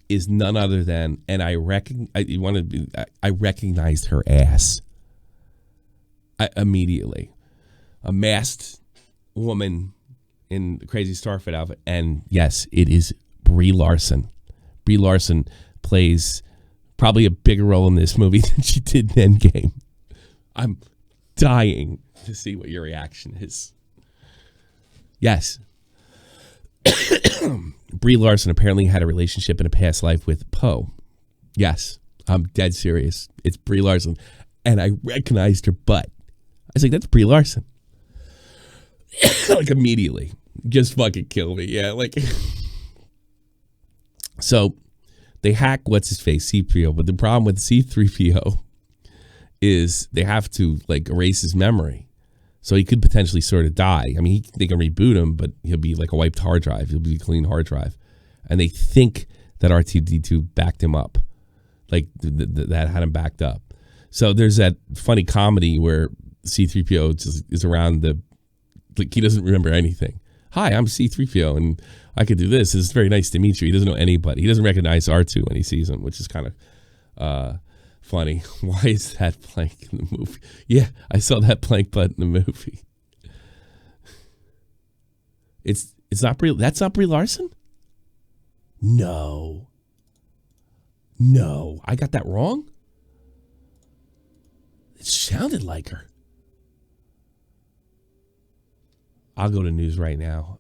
is none other than, and I recognized her ass immediately. A masked woman in the crazy starfit outfit, and yes, it is Brie Larson. Brie Larson plays probably a bigger role in this movie than she did in Endgame. I'm dying to see what your reaction is. Yes. Brie Larson apparently had a relationship in a past life with Poe. Yes, I'm dead serious. It's Brie Larson. And I recognized her butt. I was like, that's Brie Larson. Like immediately. Just fucking kill me. Yeah, like... So they hack what's-his-face, C-3PO. But the problem with C-3PO is they have to like erase his memory. So he could potentially sort of die. I mean, they can reboot him, but he'll be like a wiped hard drive. He'll be a clean hard drive. And they think that R2-D2 backed him up. Like that had him backed up. So there's that funny comedy where C-3PO is around like he doesn't remember anything. Hi, I'm C-3PO and I could do this. It's very nice to meet you. He doesn't know anybody. He doesn't recognize R2 when he sees him, which is kind of funny. Why is that blank in the movie? Yeah, I saw that blank butt in the movie. It's not Brie. That's not Brie Larson? No, I got that wrong. It sounded like her. I'll go to news right now.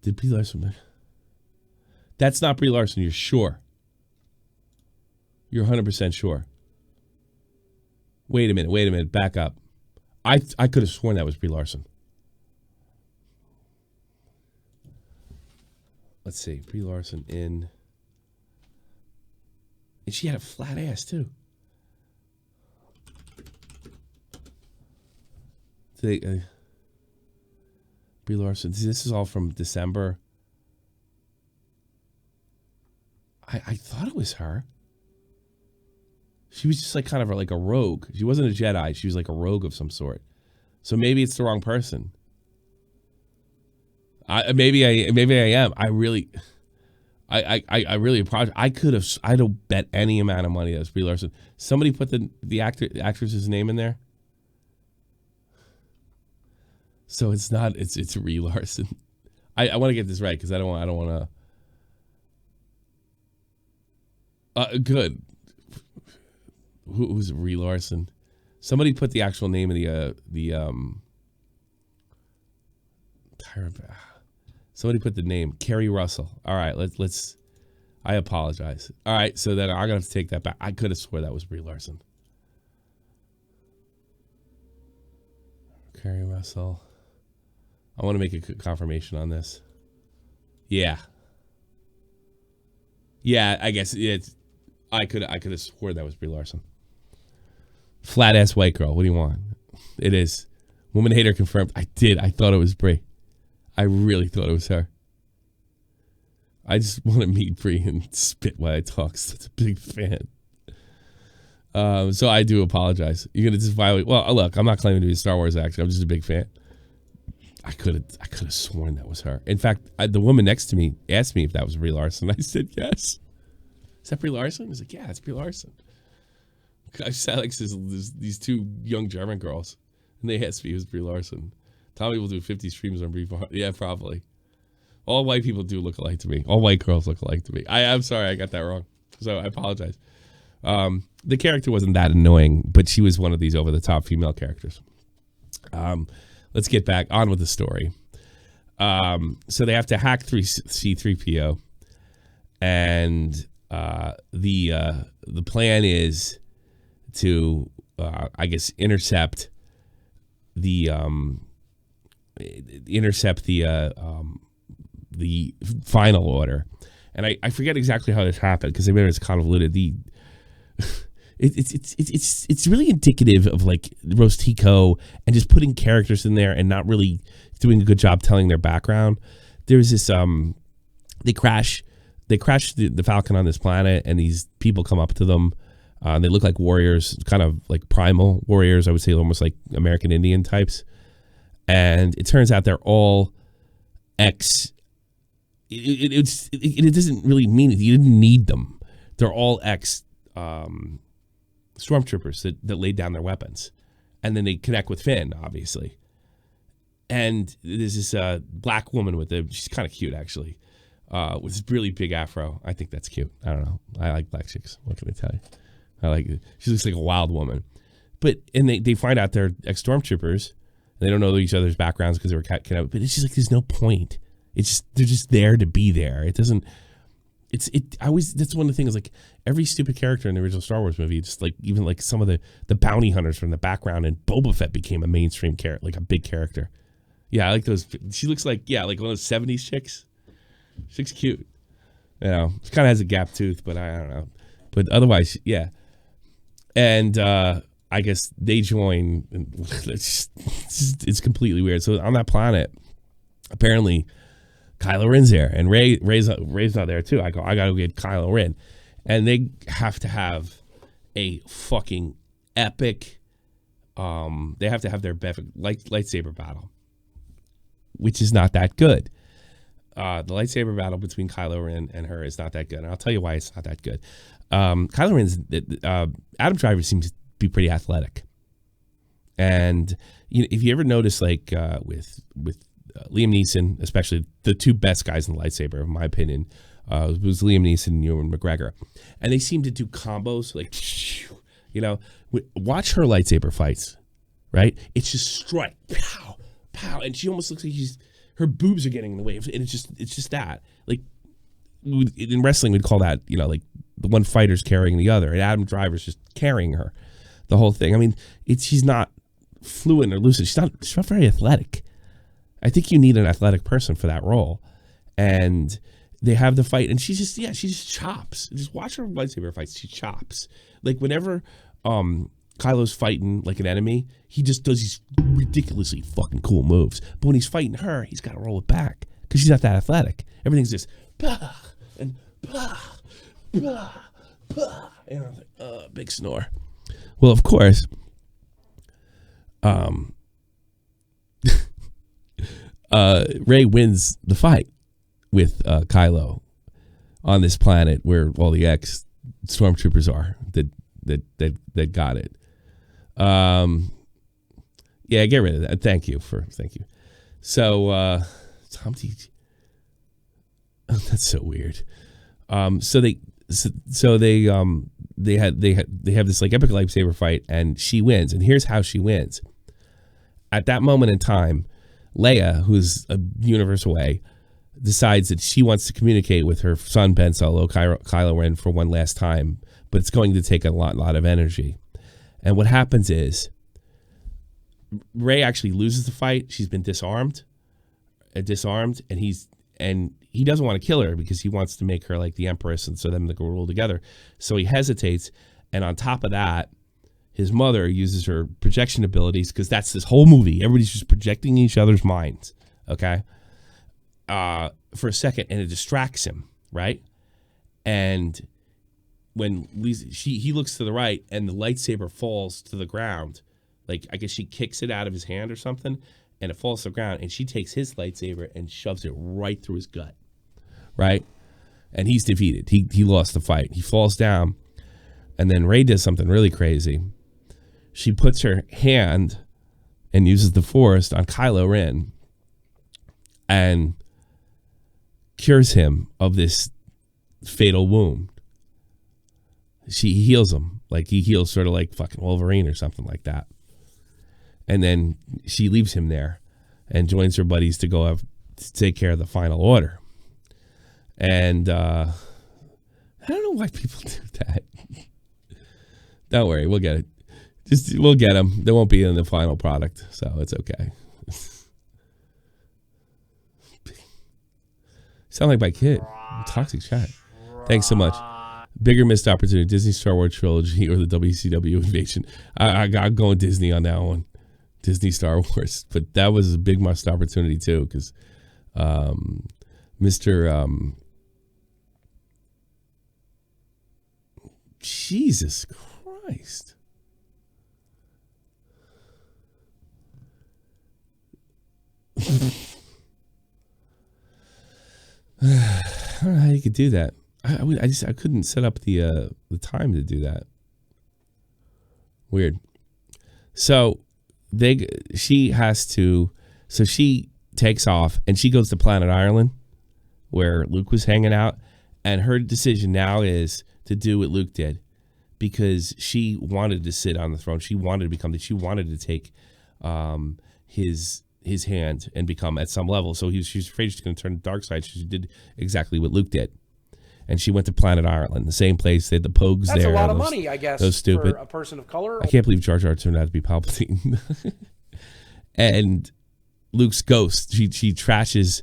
Did Brie Larson? That's not Brie Larson. You're sure? You're 100% sure. Wait a minute. Back up. I could have sworn that was Brie Larson. Let's see. Brie Larson in And she had a flat ass, too. Brie Larson. This is all from December. I thought it was her. She was just like kind of like a rogue. She wasn't a Jedi. She was like a rogue of some sort. So maybe it's the wrong person. Maybe I am. I really apologize. I don't bet any amount of money that was Brie Larson. Somebody put the actress's name in there. So it's not. It's Brie Larson. I want to get this right because I don't want to. Good. Who's Brie Larson? Somebody put the actual name of somebody put the name Kerry Russell. All right, let's. I apologize. All right, so then I'm gonna have to take that back. I could have swore that was Brie Larson. Kerry Russell. I want to make a confirmation on this. Yeah. Yeah, I guess it's. I could have swore that was Brie Larson. Flat ass white girl. What do you want? It is. Woman hater confirmed. I did. I thought it was Brie. I really thought it was her. I just want to meet Brie and spit while I talk. Such a big fan. So I do apologize. You're gonna just violate. Well, look, I'm not claiming to be a Star Wars actor. I'm just a big fan. I could have sworn that was her. In fact, the woman next to me asked me if that was Brie Larson. I said yes. Is that Brie Larson? I was like, yeah, it's Brie Larson. I sat like these two young German girls, and they asked me if it was Brie Larson. Tommy will do 50 streams on Brie. Yeah, probably. All white people do look alike to me. All white girls look alike to me. I'm sorry, I got that wrong. So I apologize. The character wasn't that annoying, but she was one of these over-the-top female characters. Let's get back on with the story. So they have to hack C-3PO, and the plan is to I guess intercept the final order. And I forget exactly how this happened because I remember it's convoluted. It's really indicative of like Rostico and just putting characters in there and not really doing a good job telling their background. There's this they crash the Falcon on this planet, and these people come up to them. They look like warriors, kind of like primal warriors, I would say, almost like American Indian types. And it turns out they're all ex. It doesn't really mean it. You didn't need them. They're all ex stormtroopers that laid down their weapons, and then they connect with Finn, obviously. And there's this black woman she's kind of cute actually, with this really big afro. I think that's cute. I don't know. I like black chicks. What can I tell you? I like it. She looks like a wild woman. And they find out they're ex stormtroopers. They don't know each other's backgrounds because they were connected. But it's just like there's no point. It's just they're just there to be there. It doesn't. That's one of the things. Like every stupid character in the original Star Wars movie, just like even like some of the bounty hunters from the background, and Boba Fett became a mainstream character, like a big character. Yeah, I like those. She looks like one of those 70s chicks. She looks cute. You know, she kind of has a gap tooth, but I don't know. But otherwise, yeah. And I guess they join. And it's completely weird. So on that planet, apparently, Kylo Ren's there, and Rey's not there too. I gotta get Kylo Ren, and they have to have a fucking epic. They have to have their lightsaber battle, which is not that good. The lightsaber battle between Kylo Ren and her is not that good, and I'll tell you why it's not that good. Kylo Ren's Adam Driver seems to be pretty athletic, and if you ever notice, like with Liam Neeson, especially the two best guys in the lightsaber, in my opinion, was Liam Neeson and Ewan McGregor, and they seem to do combos like, watch her lightsaber fights, right? It's just strike, pow, pow, and she almost looks like her boobs are getting in the way, and it's just that. Like in wrestling, we'd call that like the one fighter's carrying the other, and Adam Driver's just carrying her, the whole thing. I mean, she's not fluent or lucid. She's not very athletic. I think you need an athletic person for that role. And they have the fight, and she just chops. Just watch her lightsaber fights. She chops. Like whenever Kylo's fighting like an enemy, he just does these ridiculously fucking cool moves. But when he's fighting her, he's got to roll it back because she's not that athletic. Everything's just bah and bah, bah, bah. And I'm like, big snore. Well, of course, Rey wins the fight with Kylo on this planet where all the ex-stormtroopers are that got it. Yeah, get rid of that. Thank you. So Tom T. That's so weird. So they have this like epic lightsaber fight, and she wins. And here's how she wins. At that moment in time, Leia, who's a universe away, decides that she wants to communicate with her son Ben Solo, Kylo Ren, for one last time, but it's going to take a lot of energy. And what happens is Rey actually loses the fight. She's been disarmed, and he doesn't want to kill her because he wants to make her like the Empress, and so them to go rule together. So he hesitates, and on top of that, his mother uses her projection abilities, because that's this whole movie. Everybody's just projecting each other's minds, okay, for a second, and it distracts him, right? And when he looks to the right, and the lightsaber falls to the ground, like I guess she kicks it out of his hand or something, and it falls to the ground, and she takes his lightsaber and shoves it right through his gut, right? And he's defeated. He lost the fight. He falls down, and then Rey does something really crazy. She puts her hand and uses the Force on Kylo Ren and cures him of this fatal wound. She heals him. Like he heals sort of like fucking Wolverine or something like that. And then she leaves him there and joins her buddies to go to take care of the final order. And I don't know why people do that. Don't worry, we'll get it. We'll get them. They won't be in the final product, so it's okay. Sound like my kid. Toxic chat. Thanks so much. Bigger missed opportunity: Disney Star Wars trilogy or the WCW invasion. I'm going Disney on that one. Disney Star Wars, but that was a big missed opportunity too, because Mr. Jesus Christ. I don't know how you could do that. I couldn't set up the time to do that. Weird. So she takes off and she goes to Planet Ireland where Luke was hanging out, and her decision now is to do what Luke did, because she wanted to sit on the throne. She wanted to take his hand and become at some level. So she was afraid she's going to turn to the dark side. So she did exactly what Luke did. And she went to Planet Ireland, the same place. They had the Pogues there. That's a lot of money, I guess, those stupid, for a person of color. I can't believe Jar Jar turned out to be Palpatine. And Luke's ghost, she trashes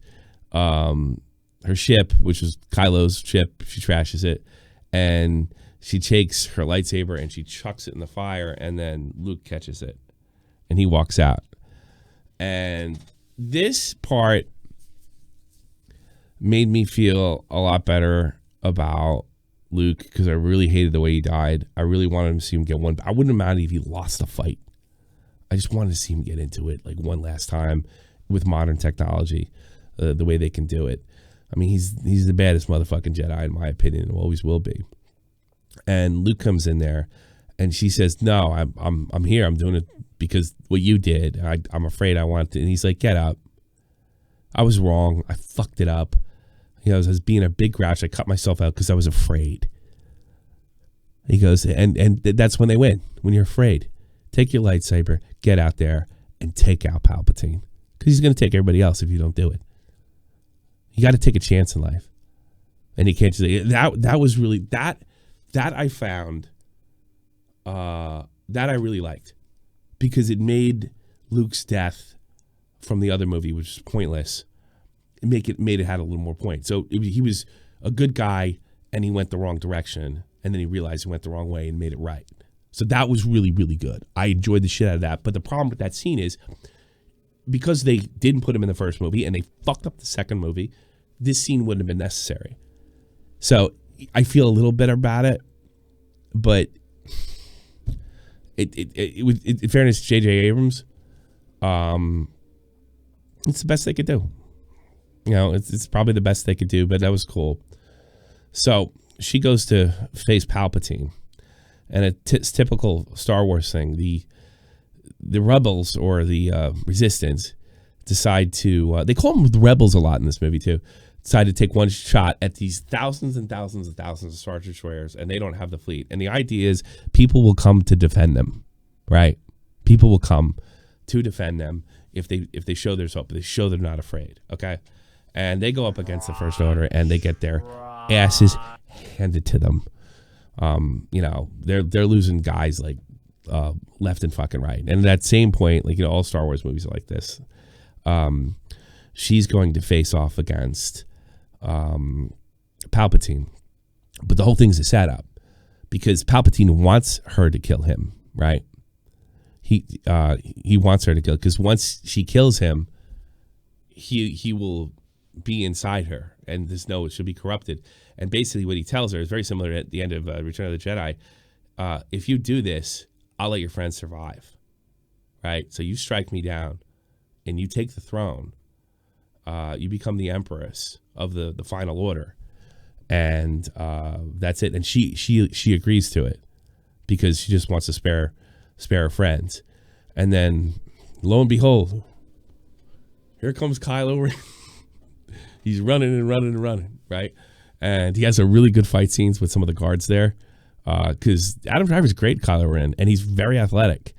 her ship, which was Kylo's ship. She trashes it. And she takes her lightsaber and she chucks it in the fire. And then Luke catches it. And he walks out. And this part made me feel a lot better about Luke, because I really hated the way he died. I really wanted to see him get one. I wouldn't have minded if he lost the fight. I just wanted to see him get into it like one last time with modern technology, the way they can do it. I mean, he's the baddest motherfucking Jedi in my opinion, and always will be. And Luke comes in there, and she says, "No, I'm here. I'm doing it because what you did. I'm afraid I want to." And he's like, "Get up. I was wrong. I fucked it up. I was being a big grouch. I cut myself out because I was afraid." He goes, and that's when they win. When you're afraid, take your lightsaber, get out there, and take out Palpatine, because he's going to take everybody else if you don't do it. You got to take a chance in life, and you can't just that was really that I found that I really liked, because it made Luke's death from the other movie, which is pointless. made it had a little more point. So he was a good guy, and he went the wrong direction, and then he realized he went the wrong way and made it right. So that was really, really good. I enjoyed the shit out of that. But the problem with that scene is because they didn't put him in the first movie and they fucked up the second movie, this scene wouldn't have been necessary. So I feel a little better about it, but in fairness to J.J. Abrams, it's the best they could do. You know, it's probably the best they could do, but that was cool. So she goes to face Palpatine, and it's typical Star Wars thing. The rebels or the resistance decide to, they call them the rebels a lot in this movie too, decide to take one shot at these thousands and thousands and thousands of Star Destroyers, and they don't have the fleet. And the idea is people will come to defend them, right? People will come to defend them if they show there's hope, if they show they're not afraid, okay? And they go up against the First Order, and they get their asses handed to them. You know, they're losing guys like left and fucking right. And at that same point, like, you know, all Star Wars movies are like this. She's going to face off against Palpatine, but the whole thing's a setup because Palpatine wants her to kill him, right? He wants her to kill, because once she kills him, he will be inside her, and she'll be corrupted. And basically, what he tells her is very similar at the end of Return of the Jedi. If you do this, I'll let your friends survive, right? So you strike me down, and you take the throne. You become the empress of the final order, and that's it. And she agrees to it because she just wants to spare her friends. And then, lo and behold, here comes Kylo Ren. He's running and running and running, right? And he has a really good fight scenes with some of the guards there, because Adam Driver's great, Kylo Ren, and he's very athletic,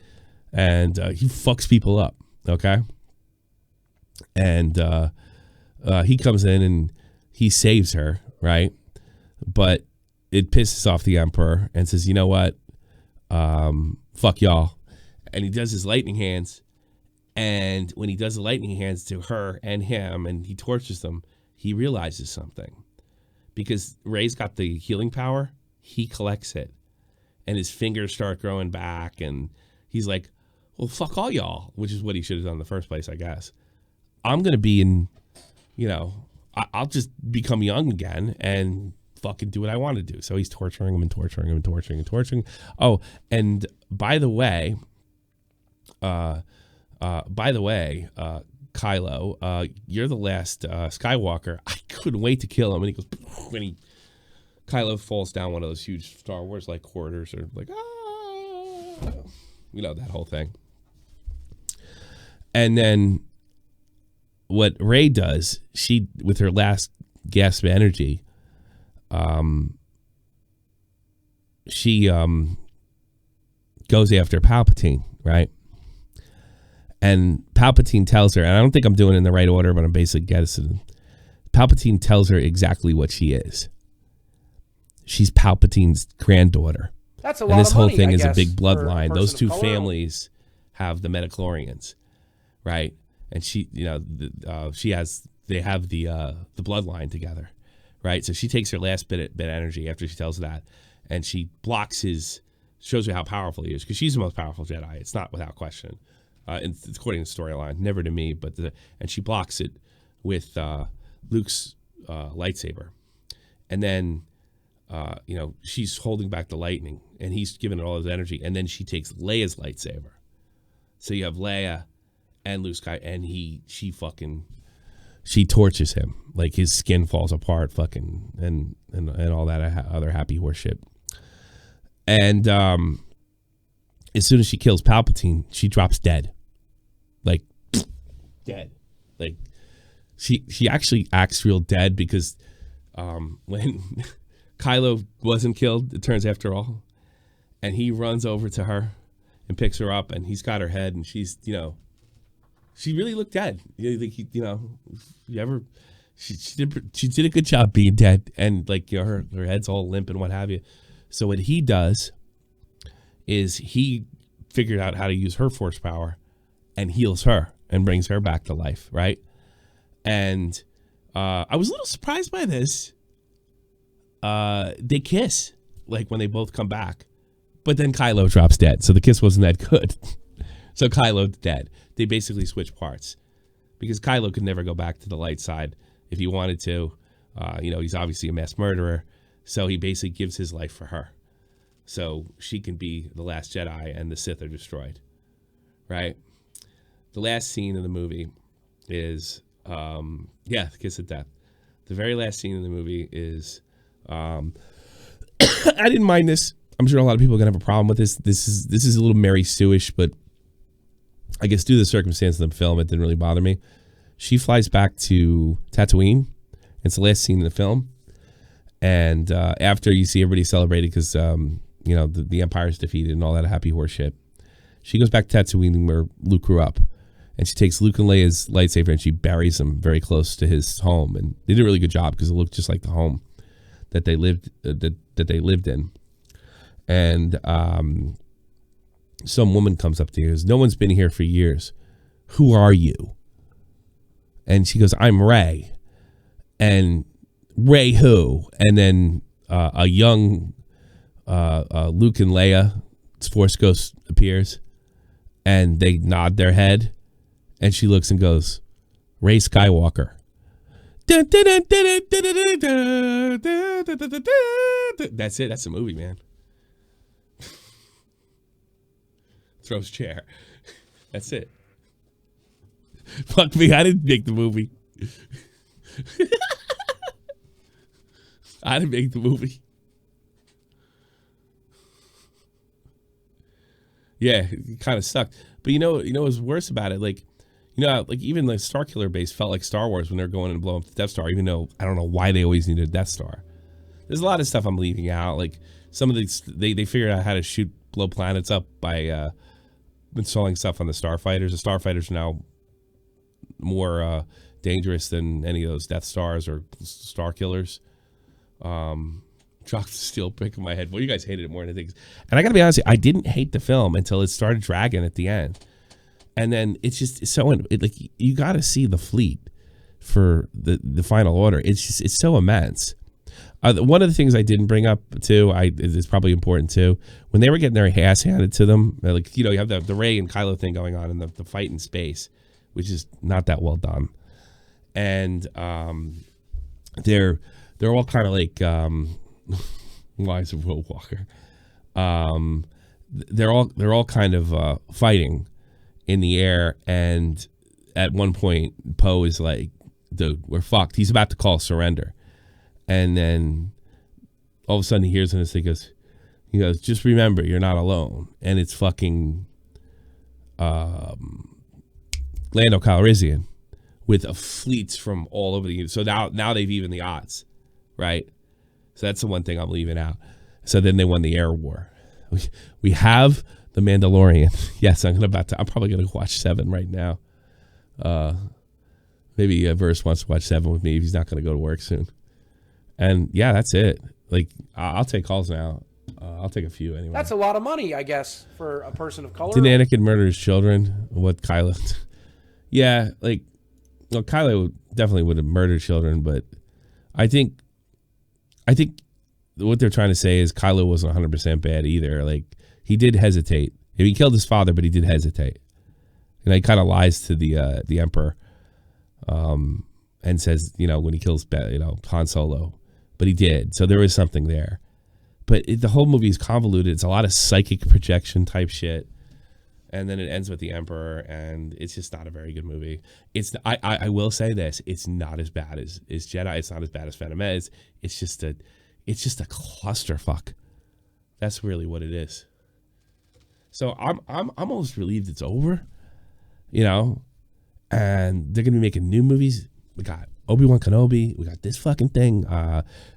and he fucks people up, okay? And he comes in and he saves her, right? But it pisses off the Emperor and says, you know what? Fuck y'all. And he does his lightning hands. And when he does the lightning hands to her and him and he tortures them, he realizes something. Because Rey's got the healing power, he collects it. And his fingers start growing back. And he's like, well, fuck all y'all, which is what he should have done in the first place, I guess. I'm going to be in, you know, I'll just become young again and fucking do what I want to do. So he's torturing him and torturing him and torturing and torturing. Oh, and by the way, Kylo, you're the last Skywalker. I couldn't wait to kill him. And he goes, when Kylo falls down one of those huge Star Wars like corridors, or like, you know, that whole thing. And then what Rey does, she, with her last gasp of energy, she goes after Palpatine, right? And Palpatine tells her, and I don't think I'm doing it in the right order, but I'm basically guessing. Palpatine tells her exactly what she is. She's Palpatine's granddaughter. That's a lot and this of whole money, thing I is a guess, big for a bloodline. person Those of two color. families have the midichlorians, right? And she, you know, they have the bloodline together, right? So she takes her last bit of energy after she tells that, and she blocks shows her how powerful he is, because she's the most powerful Jedi. It's not without question. And it's according to the storyline, never to me, but and she blocks it with Luke's lightsaber, and then you know, she's holding back the lightning, and he's giving it all his energy, and then she takes Leia's lightsaber. So you have Leia and Luke Skywalker, and she torches him, like his skin falls apart, fucking, and all that other happy horse shit. And as soon as she kills Palpatine, she drops dead, like dead. Like she actually acts real dead, because when Kylo wasn't killed, it turns after all, and he runs over to her and picks her up, and he's got her head, and she's, you know, she really looked dead. You know, she did a good job being dead, and like, you know, her head's all limp and what have you. So what he does is he figured out how to use her force power and heals her and brings her back to life, right? And I was a little surprised by this. They kiss like when they both come back, but then Kylo drops dead, so the kiss wasn't that good. So Kylo's dead. They basically switch parts because Kylo could never go back to the light side if he wanted to. He's obviously a mass murderer, so he basically gives his life for her, so she can be the last Jedi and the Sith are destroyed. Right. The last scene of the movie is, the kiss of death. The very last scene in the movie is, I didn't mind this. I'm sure a lot of people are gonna have a problem with this. This is a little Mary Sue-ish, but I guess due to the circumstance of the film, it didn't really bother me. She flies back to Tatooine. It's the last scene in the film, and after you see everybody celebrating because the Empire's defeated and all that happy horse shit, she goes back to Tatooine where Luke grew up. And she takes Luke and Leia's lightsaber and she buries them very close to his home. And they did a really good job because it looked just like the home that they lived in. And some woman comes up to you and goes, "No one's been here for years. Who are you?" And she goes, "I'm Rey." And Rey who? And then a young Luke and Leia's Force Ghost appears. And they nod their head. And she looks and goes, "Rey Skywalker." That's it. That's the movie, man. Throws chair. That's it. Fuck me. I didn't make the movie. I didn't make the movie. Yeah, it kind of sucked. But you know what's worse about it? Like even the Starkiller base felt like Star Wars when they're going and blowing up the Death Star, even though I don't know why they always needed a Death Star. There's a lot of stuff I'm leaving out. Like some of these, they figured out how to blow planets up by installing stuff on the starfighters. The starfighters are now more dangerous than any of those Death Stars or Star Killers. Dropped the steel brick in my head. Well, you guys hated it more than I think. And I gotta be honest, I didn't hate the film until it started dragging at the end. And then it's like you got to see the fleet for the final order. It's so immense. One of the things I didn't bring up too, is probably important too. When they were getting their ass handed to them, like you have the Rey and Kylo thing going on, and the fight in space, which is not that well done. And they're all kind of like wise of Road Walker. They're all kind of fighting in the air, and at one point Poe is like, "Dude, we're fucked." He's about to call surrender, and then all of a sudden he hears in his thing, he goes, "Just remember, you're not alone." And it's fucking Lando Calrissian with fleets from all over the universe. So now they've evened the odds, right? So that's the one thing I'm leaving out. So then they won the air war. We have The Mandalorian. Yes, I'm probably gonna watch 7 right now. Maybe Verse wants to watch 7 with me if he's not gonna go to work soon. And yeah, that's it. Like I'll take calls now. I'll take a few anyway. That's a lot of money, I guess, for a person of color. Did Anakin murder his children? What Kylo? Yeah, Kylo definitely would have murdered children, but I think what they're trying to say is Kylo wasn't 100% bad either. Like he did hesitate. He killed his father, but he did hesitate. And he kind of lies to the Emperor, and says, when he kills, Han Solo, but he did. So there is something there. But the whole movie is convoluted. It's a lot of psychic projection type shit, and then it ends with the Emperor, and it's just not a very good movie. I will say this: it's not as bad as Jedi. It's not as bad as Phantom Menace. It's just a clusterfuck. That's really what it is. So I'm almost relieved it's over, and they're gonna be making new movies. We got Obi-Wan Kenobi. We got this fucking thing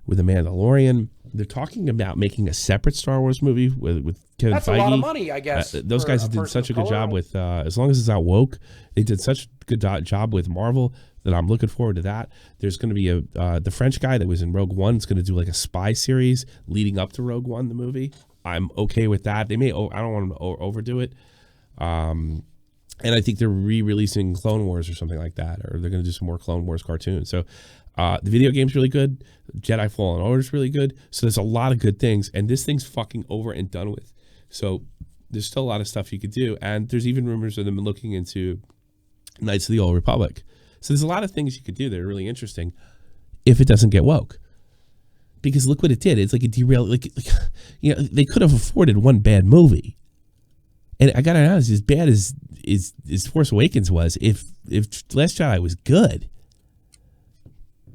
with The Mandalorian. They're talking about making a separate Star Wars movie with Kevin Feige. That's a lot of money, I guess. Those guys did such a good job with, as long as it's not woke, they did such a good job with Marvel that I'm looking forward to that. There's going to be the French guy that was in Rogue One is going to do like a spy series leading up to Rogue One, the movie. I'm okay with that. They may, I don't want them to overdo it. And I think they're re-releasing Clone Wars or something like that, or they're going to do some more Clone Wars cartoons. So the video game's really good. Jedi Fallen Order is really good. So there's a lot of good things, and this thing's fucking over and done with. So there's still a lot of stuff you could do, and there's even rumors of them looking into Knights of the Old Republic. So there's a lot of things you could do that are really interesting if it doesn't get woke. Because look what it did. It's like it derailed. Like they could have afforded one bad movie. And I gotta be honest, as bad as Force Awakens was, if Last Jedi was good,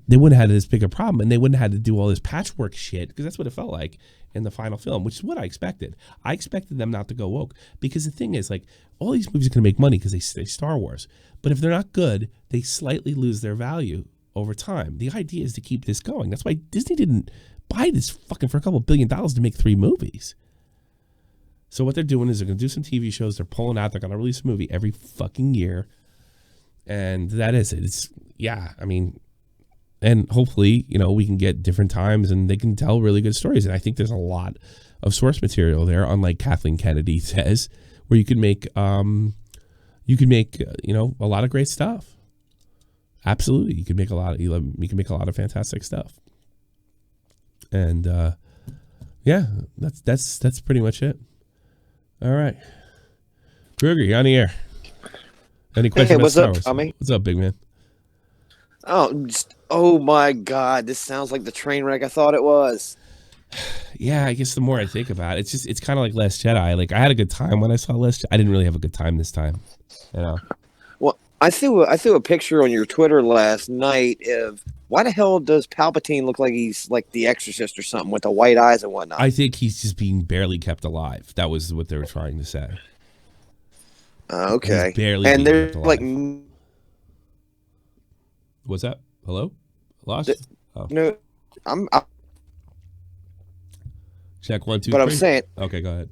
they wouldn't have had this bigger problem, and they wouldn't have had to do all this patchwork shit, because that's what it felt like in the final film, which is what I expected. I expected them not to go woke, because the thing is, like, all these movies are gonna make money because they Star Wars, but if they're not good, they slightly lose their value over time. The idea is to keep this going. That's why Disney didn't buy this fucking for a couple $1 billion to make 3 movies. So what they're doing is they're going to do some TV shows. They're pulling out. They're going to release a movie every fucking year. And that is it. It's, yeah, I mean, and hopefully, we can get different times and they can tell really good stories. And I think there's a lot of source material there, unlike Kathleen Kennedy says, where you can make, a lot of great stuff. Absolutely. You can make a lot of fantastic stuff. And, yeah, that's pretty much it. All right. Kruger, you're on the air. Any questions about Star Wars? Tommy? What's up, big man? Oh my God. This sounds like the train wreck I thought it was. Yeah, I guess the more I think about it, it's kind of like Last Jedi. Like, I had a good time when I saw Last Jedi. I didn't really have a good time this time. Well, I threw a picture on your Twitter last night of why the hell does Palpatine look like he's like the Exorcist or something with the white eyes and whatnot? I think he's just being barely kept alive. That was what they were trying to say. Okay. He's barely and being they're kept alive. like, what's that? Hello? Lost? No, I'm check 1, 2, but 3. I'm saying. Okay, go ahead.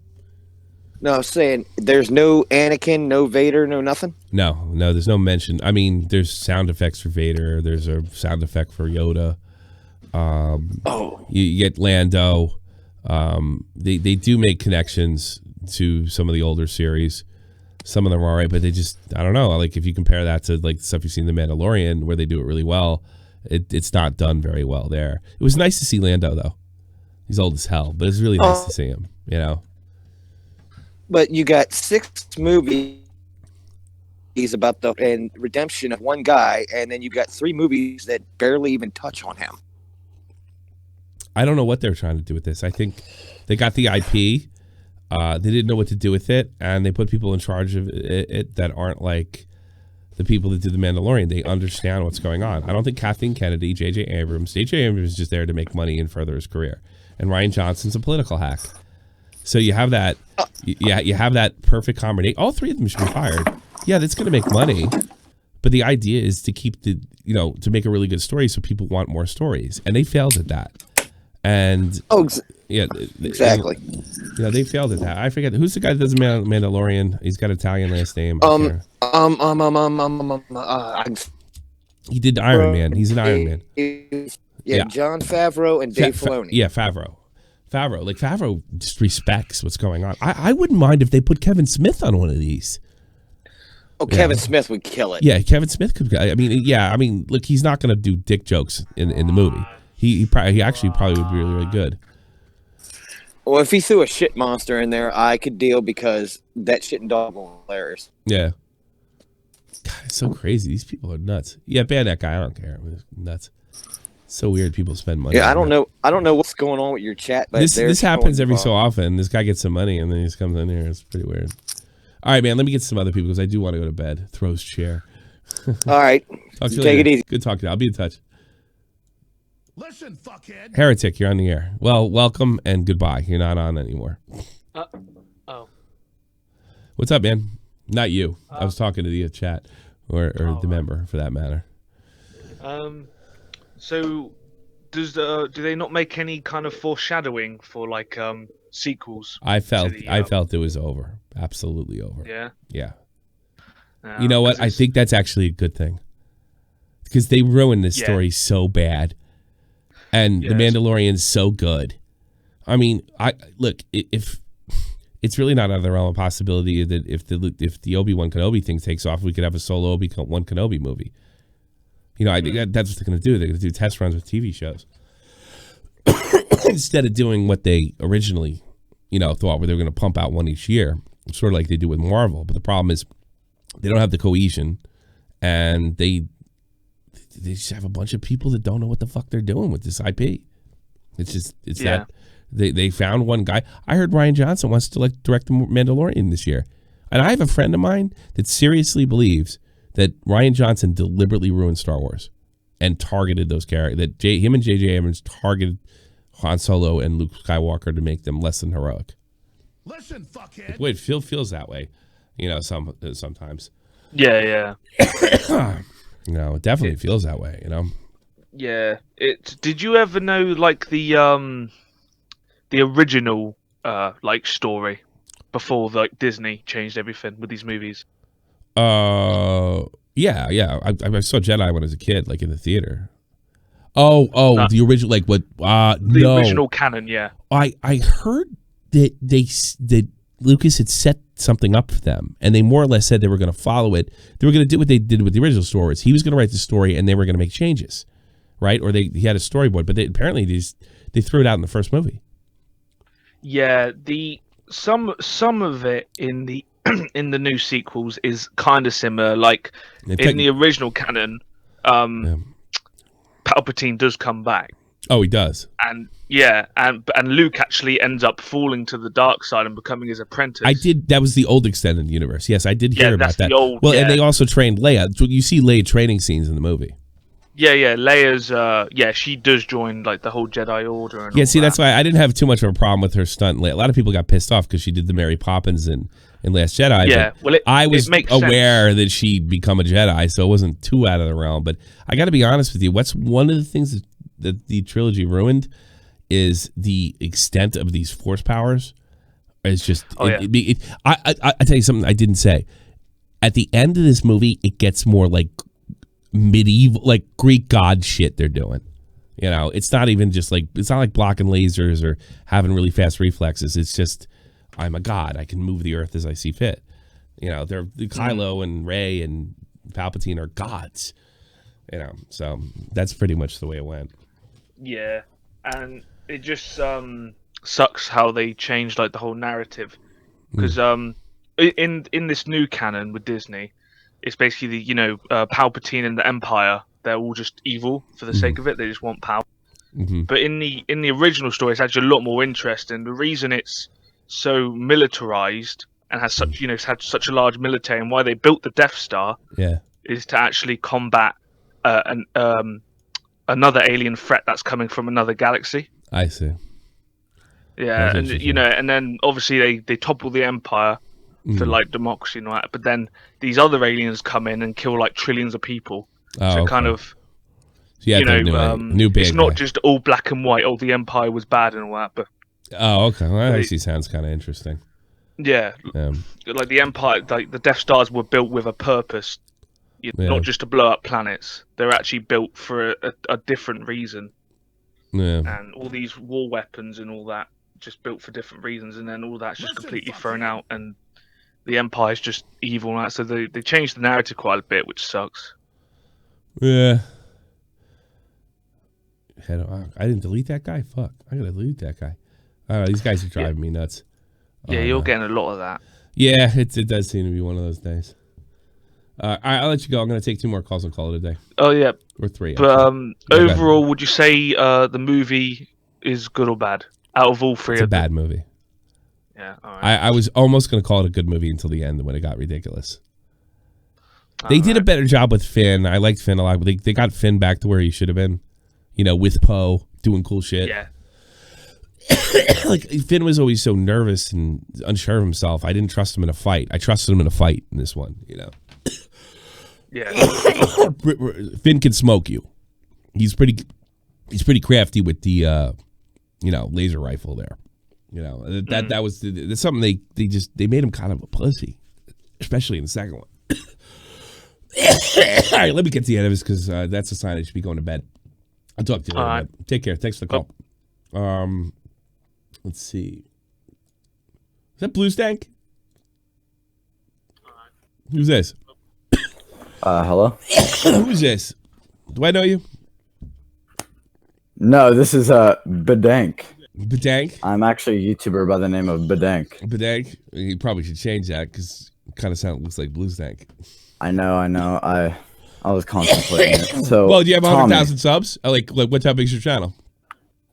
No, I'm saying there's no Anakin, no Vader, no nothing. No, there's no mention. I mean, there's sound effects for Vader. There's a sound effect for Yoda. You get Lando. They do make connections to some of the older series. Some of them are all right, but they just, I don't know. Like, if you compare that to like the stuff you see in The Mandalorian, where they do it really well, it's not done very well there. It was nice to see Lando, though. He's old as hell, but it's really nice to see him, But you got 6 movies about the and redemption of one guy, and then you got 3 movies that barely even touch on him. I don't know what they're trying to do with this. I think they got the IP. They didn't know what to do with it, and they put people in charge of it that aren't like the people that do The Mandalorian. They understand what's going on. I don't think Kathleen Kennedy, J.J. Abrams is just there to make money and further his career. And Rian Johnson's a political hack. So you have that, you have that perfect combination. All 3 of them should be fired. Yeah, that's going to make money, but the idea is to keep to make a really good story so people want more stories, and they failed at that. And exactly. They failed at that. I forget who's the guy that does Mandalorian. He's got an Italian last name. He did Iron Man. He's an Iron Man. Yeah, Jon Favreau and Dave Filoni. Favreau just respects what's going on. I wouldn't mind if they put Kevin Smith on one of these. Oh, Kevin Smith would kill it. Yeah, Kevin Smith could. I mean, look, he's not going to do dick jokes in the movie. He actually probably would be really, really good. Well, if he threw a shit monster in there, I could deal, because that shit and dog are hilarious. Yeah. God, it's so crazy. These people are nuts. Yeah, ban that guy. I don't care. It's nuts. It's so weird people spend money. Yeah, I don't know what's going on with your chat. But this happens every so often. This guy gets some money and then he just comes in here. It's pretty weird. All right, man. Let me get some other people because I do want to go to bed. Throws chair. All right. Talk to you Take later. it easy. Good talking to you. I'll be in touch. Listen, fuckhead. Heretic, you're on the air. Well, welcome and goodbye. You're not on anymore. What's up, man? Not you. I was talking to the chat or the member for that matter. So, do they not make any kind of foreshadowing for like sequels? I felt it was over. Absolutely over. Yeah. Yeah. You know what? I think that's actually a good thing because they ruined this story so bad, and The Mandalorian's so good. I mean, if it's really not out of the realm of possibility that if the Obi-Wan Kenobi thing takes off, we could have a solo Obi-Wan Kenobi movie. You know, I think that's what they're going to do. They're going to do test runs with TV shows instead of doing what they originally, thought, where they were going to pump out one each year, sort of like they do with Marvel. But the problem is they don't have the cohesion, and they just have a bunch of people that don't know what the fuck they're doing with this IP. It's that they found one guy. I heard Rian Johnson wants to direct the Mandalorian this year, and I have a friend of mine that seriously believes that Rian Johnson deliberately ruined Star Wars and targeted those characters. That him and J.J. Abrams targeted Han Solo and Luke Skywalker to make them less than heroic. Listen, fuckhead. Boy, it feels that way, sometimes. Yeah. It definitely feels that way, Yeah. Did you ever know the original story before Disney changed everything with these movies? Yeah. I saw Jedi when I was a kid, in the theater. No. The original, The original canon, yeah. I heard that Lucas had set something up for them, and they more or less said they were going to follow it. They were going to do what they did with the original stories. He was going to write the story, and they were going to make changes, right? Or he had a storyboard, but apparently they threw it out in the first movie. Yeah, some of it in the in the new sequels is kind of similar. In the original canon, Palpatine does come back. Oh, he does. And Luke actually ends up falling to the dark side and becoming his apprentice. That was the old extended universe. Yes, I did hear about that. And they also trained Leia. You see Leia training scenes in the movie. Yeah, Leia's, she does join, the whole Jedi Order and all see, that. that's why I didn't have too much of a problem with her stunt. A lot of people got pissed off because she did the Mary Poppins in Last Jedi. Yeah, I was aware sense that she'd become a Jedi, so it wasn't too out of the realm. But I got to be honest with you, what's one of the things that the trilogy ruined is the extent of these force powers. It's just, I tell you something I didn't say. At the end of this movie, it gets more medieval, Greek god shit they're doing. It's not even just it's not like blocking lasers or having really fast reflexes. It's just, I'm a god. I can move the earth as I see fit. They're Kylo and Rey and Palpatine are gods. So that's pretty much the way it went. Yeah, and it just sucks how they changed the whole narrative, because in this new canon with Disney, it's basically Palpatine and the Empire. They're all just evil for the sake of it. They just want power. Mm-hmm. But in the original story, it's actually a lot more interesting. The reason it's so militarized and has such it's had such a large military, and why they built the Death Star, is to actually combat another alien threat that's coming from another galaxy. I see. Yeah, and and then obviously they topple the Empire for democracy and all that, but then these other aliens come in and kill trillions of people. So kind of, new big it's not just all black and white. Oh, the Empire was bad and all that, but okay, well, that actually sounds kind of interesting. Yeah, the Empire, the Death Stars were built with a purpose. Not just to blow up planets. They're actually built for a different reason. Yeah. And all these war weapons and all that, just built for different reasons, and then all that's just completely thrown out, and the Empire's just evil and that. So they changed the narrative quite a bit, which sucks. Yeah. I didn't delete that guy? Fuck. I gotta delete that guy. I don't know, these guys are driving me nuts. Yeah, you're getting a lot of that. Yeah, it does seem to be one of those days. All right, I'll let you go. I'm going to take 2 more calls and call it a day. Oh, yeah. Or 3. But overall, would you say the movie is good or bad? Out of all 3 it's of them? a bad movie. Yeah, all right. I was almost going to call it a good movie until the end when it got ridiculous. They did a better job with Finn. I liked Finn a lot. But they got Finn back to where he should have been. With Poe, doing cool shit. Yeah. Finn was always so nervous and unsure of himself. I didn't trust him in a fight. I trusted him in a fight in this one, Yeah. Finn can smoke you. He's pretty crafty with the laser rifle there. That was that's something they made him kind of a pussy, especially in the second one. All right, let me get to the end of this because that's a sign I should be going to bed. I'll talk to you later. Take care. Thanks for the call. Let's see. that Blue Stank? Who's this? Hello? Who's this? Do I know you? No, this is Bedank. Bedank? I'm actually a YouTuber by the name of Bedank. Bedank? You probably should change that because it kind of looks like Blue Stank. I know. I was contemplating it. So, well, do you have Tommy. 100,000 subs? Like what's how big's your channel?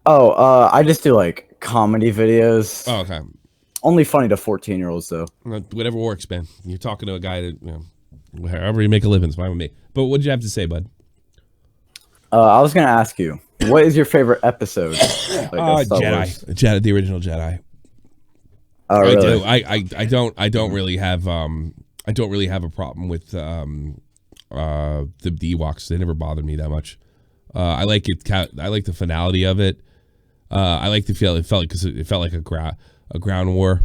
Oh, I just do like comedy videos. Oh, okay. Only funny to 14-year-olds though. Whatever works, man. You're talking to a guy that, however you make a living is fine with me. But what did you have to say, bud? I was gonna ask you, what is your favorite episode? Like, Jedi, the original Jedi. Oh, really? I do. I don't really have a problem with the Ewoks. They never bothered me that much. I like it. I like the finality of it. I like the feel. It felt like a ground war.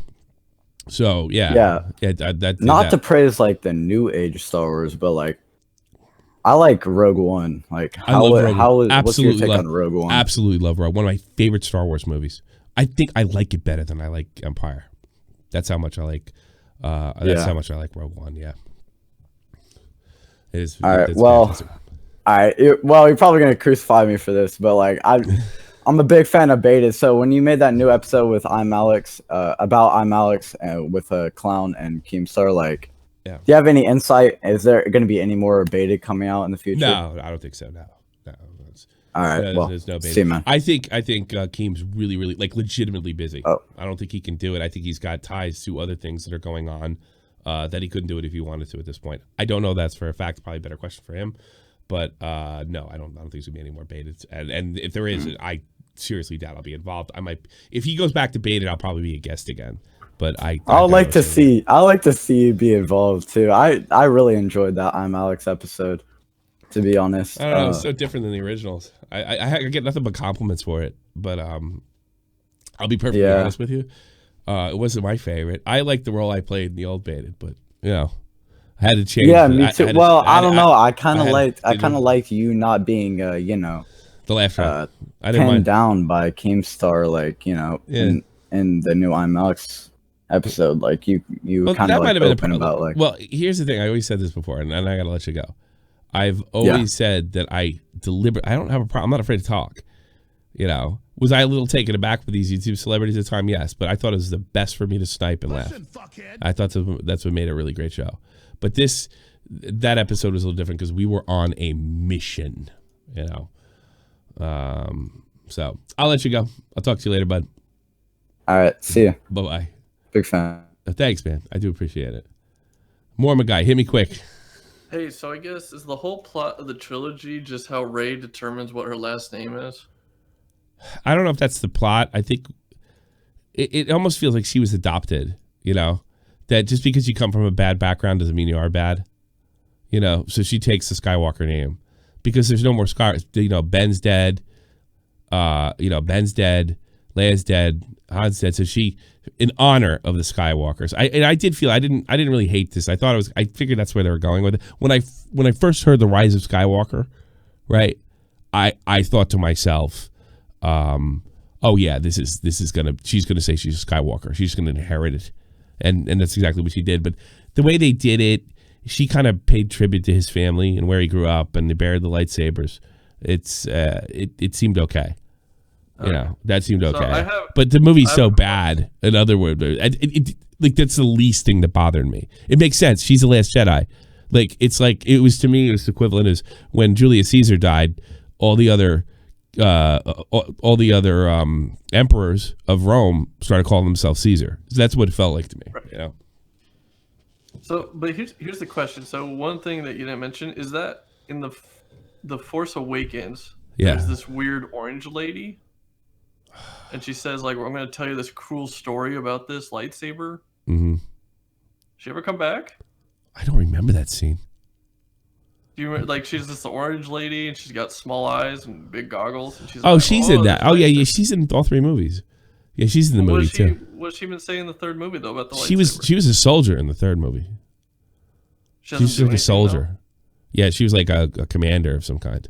So yeah. Not to praise like the new age Star Wars, but like I like Rogue One. Like what's your take on Rogue One? Absolutely love Rogue One. One of my favorite Star Wars movies. I think I like it better than I like Empire. That's how much I like. That's how much I like Rogue One. Yeah. It is. All right. Well. Fantastic. All right. You're probably gonna crucify me for this, but like I'm a big fan of Baited. So when you made that new episode with I'm Alex, about I'm Alex, with a clown and Keemstar, like, do you have any insight? Is there going to be any more Baited coming out in the future? No, I don't think so. No. All right. Well, there's no Baited. See, man. I think Keem's really, really like legitimately busy. Oh. I don't think he can do it. I think he's got ties to other things that are going on that he couldn't do it if he wanted to at this point. I don't know that's for a fact. Probably a better question for him. But no, I don't think there's gonna be any more Baited. And if there is, I seriously doubt I'll be involved. I might, if he goes back to Baited, I'll probably be a guest again. But I like to see you be involved too. I really enjoyed that I'm Alex episode, to be honest. I don't know, it's so different than the originals. I get nothing but compliments for it. But I'll be perfectly honest with you. It wasn't my favorite. I liked the role I played in the old Baited, but I had to change. Yeah, me too. I don't know. I kind of liked you not being the laugh track. I didn't pinned down by Keemstar, like in the new I'm Alex episode, like you kind of like open about like. Well, here's the thing. I always said this before, and I gotta let you go. I've always said that I don't have a problem. I'm not afraid to talk. Was I a little taken aback with these YouTube celebrities at the time? Yes, but I thought it was the best for me to snipe and laugh. I thought that's what made it a really great show. But that episode was a little different because we were on a mission. So I'll let you go. I'll talk to you later, bud. All right, see ya. Bye-bye. Big fan. Thanks, man. I do appreciate it. Mormon guy, hit me quick. Hey, so I guess is the whole plot of the trilogy just how Rey determines what her last name is? I don't know if that's the plot. I think it almost feels like she was adopted, that just because you come from a bad background doesn't mean you are bad, so she takes the Skywalker name because there's no more Ben's dead, Ben's dead, Leia's dead, Han's dead. So she, in honor of the Skywalkers, I did feel I didn't really hate this. I figured that's where they were going with it. When I first heard the Rise of Skywalker, right, I thought to myself, oh yeah, she's gonna say she's a Skywalker. She's gonna inherit it, and that's exactly what she did. But the way they did it, she kind of paid tribute to his family and where he grew up, and they buried the lightsabers. It seemed okay. That seemed okay. But the movie's so bad. In other words, like that's the least thing that bothered me. It makes sense. She's the last Jedi. It was to me. It was equivalent as when Julius Caesar died. All the other emperors of Rome started calling themselves Caesar. So that's what it felt like to me. Right. So, but here's the question. So one thing that you didn't mention is that in the Force Awakens, there's this weird orange lady, and she says like, "I'm going to tell you this cruel story about this lightsaber." Mm-hmm. She ever come back? I don't remember that scene. Do you remember, like she's this orange lady and she's got small eyes and big goggles and she's she's in that. Oh yeah, she's in all three movies. Yeah, she's in the movie too. What she been saying in the third movie though about the lightsaber? She was a soldier in the third movie. She's like a soldier. Though? Yeah, she was like a commander of some kind.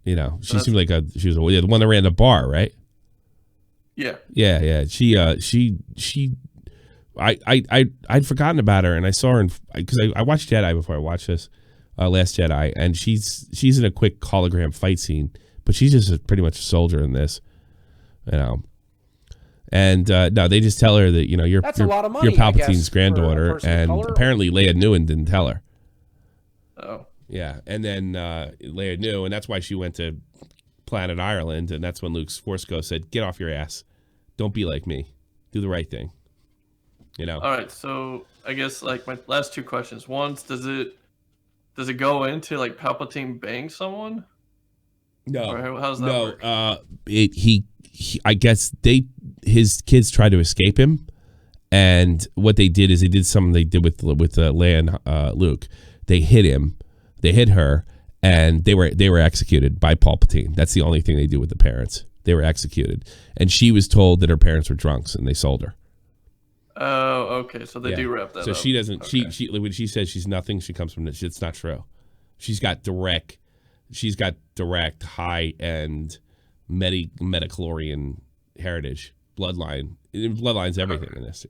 She seemed like she was the one that ran the bar, right? Yeah. Yeah. I'd forgotten about her, and I saw her because I watched Jedi before I watched this Last Jedi, and she's in a quick hologram fight scene, but she's just pretty much a soldier in this, you know. And no, they just tell her that you're That's a lot of money, you're I guess, Palpatine's for a granddaughter, person of and color. apparently Leia knew and didn't tell her. Oh. Yeah, and then Leia knew, and that's why she went to Planet Ireland, and that's when Luke's Force Ghost said, "Get off your ass, don't be like me, do the right thing." All right, so I guess like my last two questions. One, does it go into like Palpatine bang someone? No, or how's that work? He I guess his kids tried to escape him, and what they did is they did something they did with Leia and Luke. They hit him, they hit her, and they were executed by Palpatine. That's the only thing they do with the parents. They were executed, and she was told that her parents were drunks, and they sold her. Oh, okay. So they do wrap that up. So she doesn't. Okay. She when she says she's nothing, she comes from this. It's not true. She's got direct high end metachlorian heritage bloodline. Bloodline's everything in this.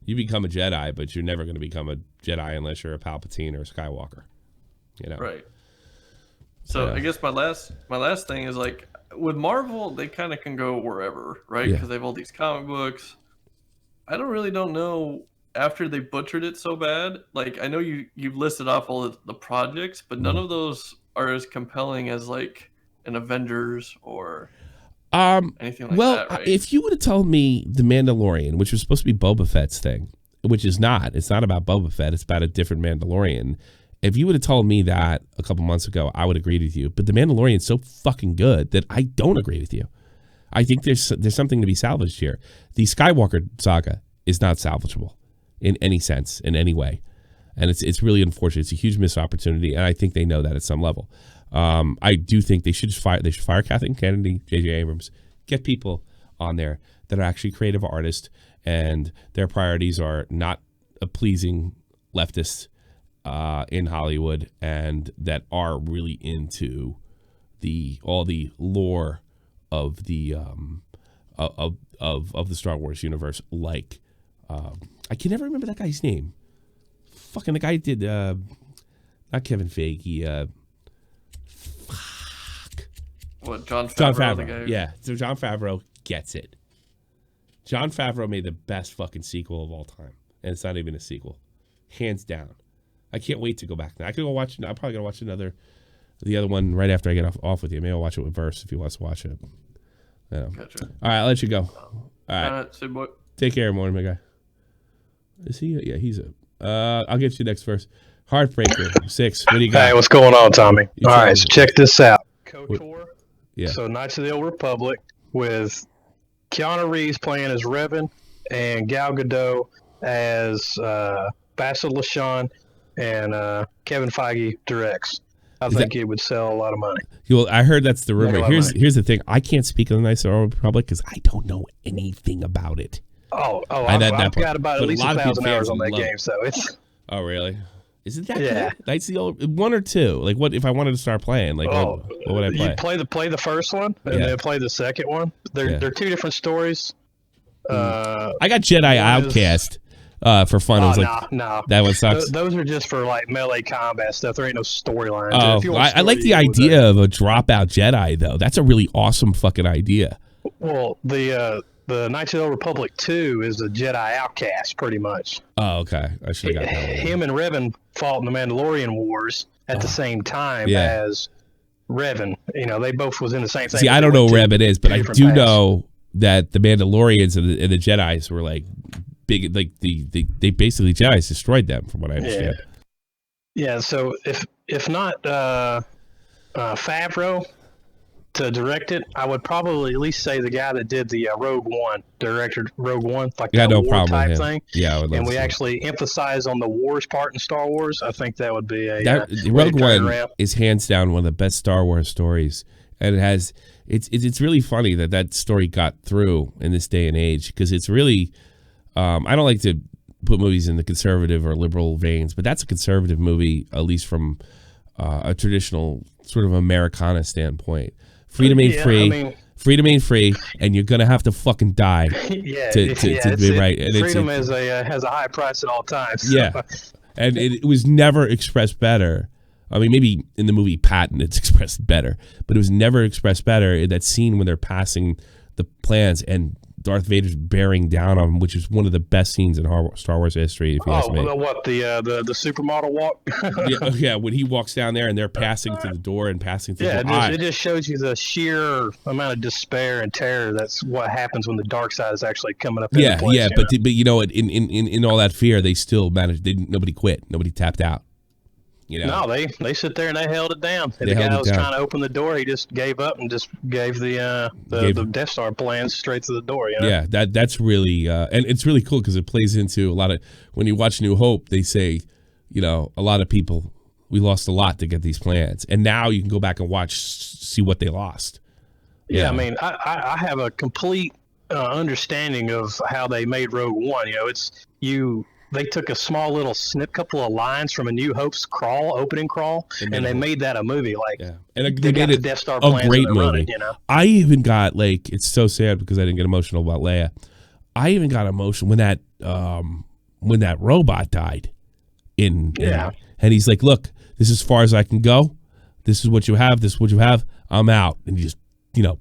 You become a Jedi, but you're never going to become a Jedi unless you're a Palpatine or a Skywalker. Right. So I guess my last thing is like with Marvel, they kind of can go wherever, right? Because they have all these comic books. I don't know after they butchered it so bad. Like I know you've listed off all the projects, but none of those are as compelling as like an Avengers or anything like that, right? If you would have told me The Mandalorian, which was supposed to be Boba Fett's thing, which is not, it's not about Boba Fett, it's about a different Mandalorian. If you would have told me that a couple months ago, I would agree with you. But The Mandalorian's so fucking good that I don't agree with you. I think there's something to be salvaged here. The Skywalker saga is not salvageable in any sense, in any way. And it's really unfortunate. It's a huge missed opportunity, and I think they know that at some level. I do think they should fire Kathleen Kennedy, J.J. Abrams, get people on there that are actually creative artists, and their priorities are not a pleasing leftist in Hollywood, and that are really into all the lore of the of the Star Wars universe. Like I can never remember that guy's name. Fucking the guy did not Kevin Feige. What, Jon Favreau? Jon Favreau. Yeah, so Jon Favreau gets it. Jon Favreau made the best fucking sequel of all time, and it's not even a sequel, hands down. I can't wait to go back now. I could go watch. I'm probably gonna watch the other one right after I get off with you. Maybe I'll watch it with Verse if he wants to watch it. Yeah. Gotcha. All right, I'll let you go. All right. So boy. Take care, morning, my guy. Is he? Yeah, he's a. I'll get you next verse. Heartbreaker 6. What do you got? Hey, what's going on, Tommy? All right, so check this out. KOTOR. Yeah. So Knights of the Old Republic with Keanu Reeves playing as Revan and Gal Gadot as Bastard LaShawn, and Kevin Feige directs. I think it would sell a lot of money. Well, I heard that's the rumor. Here's the thing. I can't speak on the Knights of the Old Republic because I don't know anything about it. I've got about at least 1,000 hours on that game, so it's. Oh, really? Is it that good? Knights of the Old 1 or 2? Like, what if I wanted to start playing? Like, what would I play? You play the first one and then play the second one. They're two different stories. I got Jedi Outcast for fun. It was no, that one sucks. Those are just for like melee combat stuff. There ain't no storyline. Oh, I like the idea of a dropout Jedi though. That's a really awesome fucking idea. Well, the Knights of the Old Republic 2 is a Jedi outcast, pretty much. Oh, okay. I should have got that one. Him and Revan fought in the Mandalorian Wars at the same time as Revan. They both was in the same thing. See, I don't know who Revan is, but I do know that the Mandalorians and the Jedis were like big. Like they basically Jedis destroyed them, from what I understand. Yeah. So if not Favreau to direct it, I would probably at least say the guy that did the Rogue One, directed Rogue One, like that war type thing. Yeah, I would love and we actually emphasize on the wars part in Star Wars. I think that would be a Rogue One is hands down one of the best Star Wars stories, and it's really funny that story got through in this day and age, because it's really I don't like to put movies in the conservative or liberal veins, but that's a conservative movie, at least from a traditional sort of Americana standpoint. Freedom ain't free. Freedom ain't free, and you're gonna have to fucking die Yeah, to be right. And freedom has a high price at all times. So. Yeah, and it was never expressed better. I mean, maybe in the movie Patton it's expressed better, but it was never expressed better in that scene when they're passing the plans and Darth Vader's bearing down on him, which is one of the best scenes in Star Wars history, if you ask me. What, the supermodel walk? yeah, when he walks down there and they're passing through the door and passing through the door. It just shows you the sheer amount of despair and terror. That's what happens when the dark side is actually coming up. But you know, in all that fear, they still managed. Nobody quit. Nobody tapped out. You know? No, they sit there and they held it down. And the guy that was trying to open the door, he just gave up and just gave the Death Star plans straight to the door. You know? Yeah, that's really and it's really cool because it plays into a lot of when you watch New Hope. They say, you know, a lot of people, we lost a lot to get these plans, and now you can go back and see what they lost. Yeah, I mean, I have a complete understanding of how they made Rogue One. You know, they took a small little couple of lines from A New Hope's opening crawl, and they made that a movie. And they made it Death Star a great movie. Running, you know? I even got it's so sad because I didn't get emotional about Leia. I even got emotional when that robot died. And he's like, "Look, this is as far as I can go. This is what you have. This is what you have. I'm out." And he just, you know.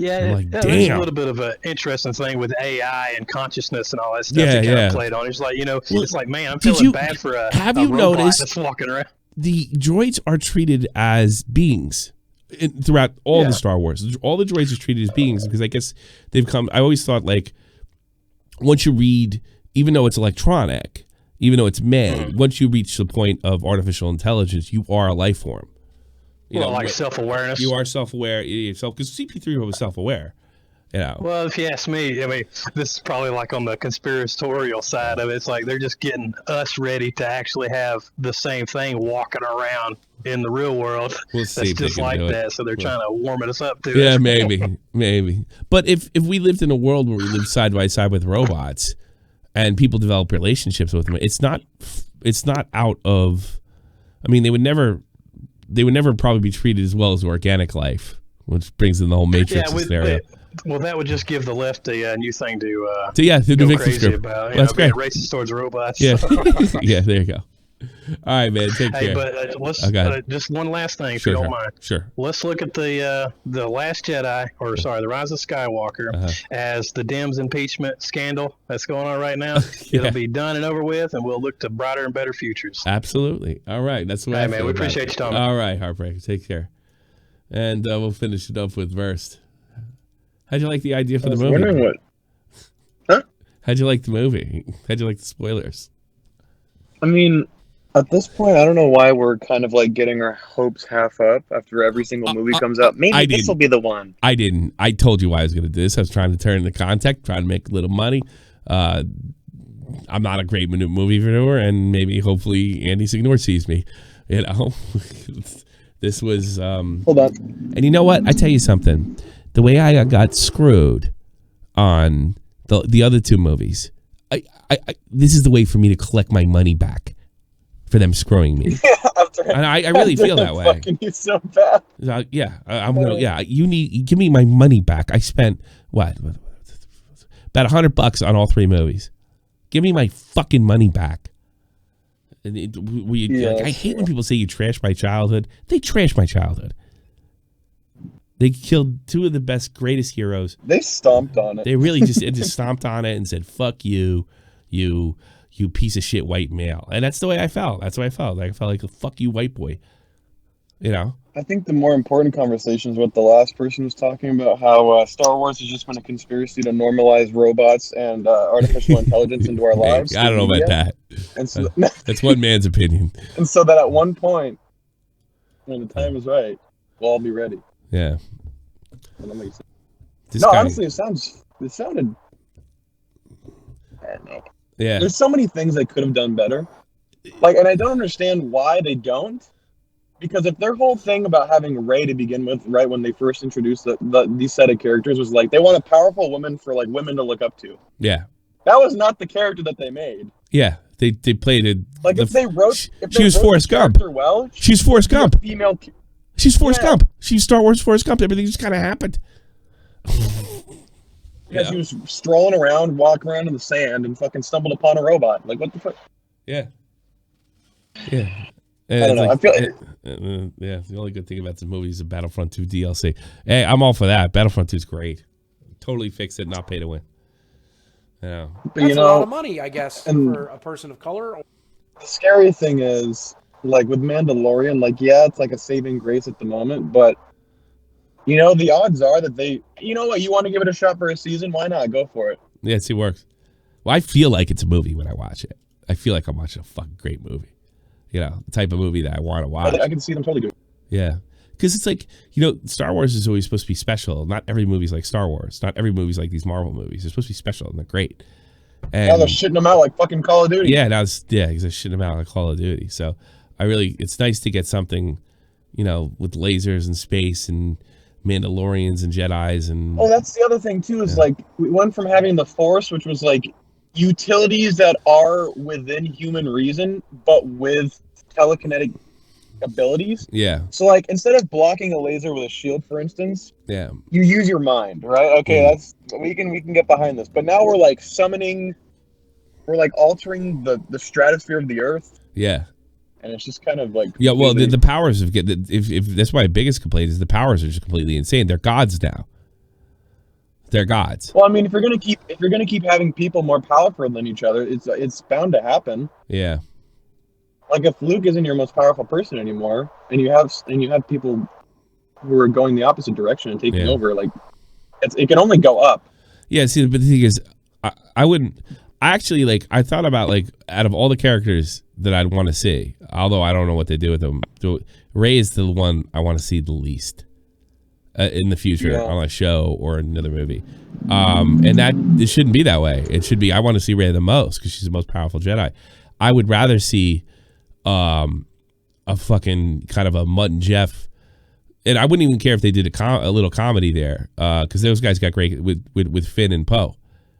Yeah, damn. There's a little bit of an interesting thing with AI and consciousness and all that stuff that kind of played on. It's like, you know, it's like, man, I'm feeling bad for a robot noticed that's walking around. The droids are treated as beings throughout all the Star Wars. All the droids are treated as beings because I guess they've come. I always thought once you read, even though it's electronic, even though it's made, once you reach the point of artificial intelligence, you are a life form. You know, like self-awareness. You are self-aware yourself because CP3 was self-aware. You know. Well, if you ask me, I mean, this is probably like on the conspiratorial side of it. It's like they're just getting us ready to actually have the same thing walking around in the real world. We'll that's just like that. So they're trying to warm us up to it. Yeah, maybe. But if we lived in a world where we lived side by side with robots and people develop relationships with them, it's not out of. I mean, they would never probably be treated as well as organic life, which brings in the whole Matrix scenario. Well, that would just give the left a new thing to go crazy about. That's great. Being racist towards robots. Yeah, yeah. There you go. All right, man. Take care. Hey, but let's just one last thing, if you don't mind. Sure. Let's look at the Last Jedi, the Rise of Skywalker, as the Dems impeachment scandal that's going on right now. It'll be done and over with, and we'll look to brighter and better futures. Absolutely. All right. That's what I man. We appreciate you, Tom. All right, Heartbreaker. Take care. And we'll finish it up with Verst. How'd you like the idea for the movie? Wondering what? Huh? How'd you like the movie? How'd you like the spoilers? I mean, at this point, I don't know why we're kind of like getting our hopes half up after every single movie comes out. Maybe this will be the one. I didn't. I told you why I was going to do this. I was trying to turn into content, trying to make a little money. I'm not a great movie reviewer, and maybe, hopefully, Andy Signor sees me. You know, this was. Hold on. And you know what? I tell you something. The way I got screwed on the other two movies, this is the way for me to collect my money back for them screwing me. And I really feel that way. Fucking you so bad. I'm gonna. Give me my money back. I spent about $100 on all three movies. Give me my fucking money back. And I hate when people say you trash my childhood. They trash my childhood. They killed two of the best, greatest heroes. They stomped on it. They really just stomped on it and said, "Fuck you, you piece of shit white male." And that's the way I felt. That's the way I felt. I felt like a fuck you white boy. You know. I think the more important conversation is what the last person was talking about, how Star Wars has just been a conspiracy to normalize robots and artificial intelligence into our lives. I don't know about that. And so that's one man's opinion. And so that at one point, when the time is right, we'll all be ready. Yeah. Honestly, it sounded. I don't know. Yeah. There's so many things they could have done better. And I don't understand why they don't. Because if their whole thing about having Rey to begin with, right when they first introduced these set of characters, was like they want a powerful woman for like women to look up to. Yeah. That was not the character that they made. Yeah. They played it. If they wrote. She was Forrest Gump. Well, she's Forrest Gump. Female. She's Forrest Gump. She's Star Wars Forrest Gump. Everything just kind of happened. Yeah, she was strolling around, walking around in the sand, and fucking stumbled upon a robot. Like, what the fuck? Yeah. Yeah. I don't know. I feel yeah, the only good thing about this movie is the Battlefront 2 DLC. Hey, I'm all for that. Battlefront 2 is great. Totally fix it, not pay to win. Yeah. But, That's a lot of money, I guess, for a person of color. The scary thing is, like, with Mandalorian, like, yeah, it's like a saving grace at the moment, but, you know, the odds are that they, you know what, you want to give it a shot for a season, why not? Go for it. Yeah, see, it works. Well, I feel like it's a movie when I watch it. I feel like I'm watching a fucking great movie. You know, the type of movie that I want to watch. I can see them totally doing it. Yeah. Because it's like, you know, Star Wars is always supposed to be special. Not every movie's like Star Wars. Not every movie's like these Marvel movies. They're supposed to be special and they're great. And now they're shitting them out like fucking Call of Duty. Yeah, because they're shitting them out like Call of Duty. So it's nice to get something, you know, with lasers and space and Mandalorians and Jedis and. Oh, that's the other thing too. Is like we went from having the Force, which was like utilities that are within human reason, but with telekinetic abilities. Yeah. So like instead of blocking a laser with a shield, for instance, yeah, you use your mind, right? Okay, that's we can get behind this. But now we're like summoning, we're like altering the stratosphere of the Earth. Yeah. And it's just kind of like well, the powers of if that's my biggest complaint is the powers are just completely insane. They're gods now. They're gods. Well, I mean, if you're gonna keep having people more powerful than each other, it's bound to happen. Yeah. Like if Luke isn't your most powerful person anymore, and you have people who are going the opposite direction and taking over, like it can only go up. Yeah. See, but the thing is, I wouldn't. I actually I thought about out of all the characters that I'd want to see, although I don't know what they do with them. Rey is the one I want to see the least in the future on a show or another movie, and that it shouldn't be that way. It should be I want to see Rey the most because she's the most powerful Jedi. I would rather see a fucking kind of a Mutt and Jeff, and I wouldn't even care if they did a little comedy there because those guys got great with Finn and Poe.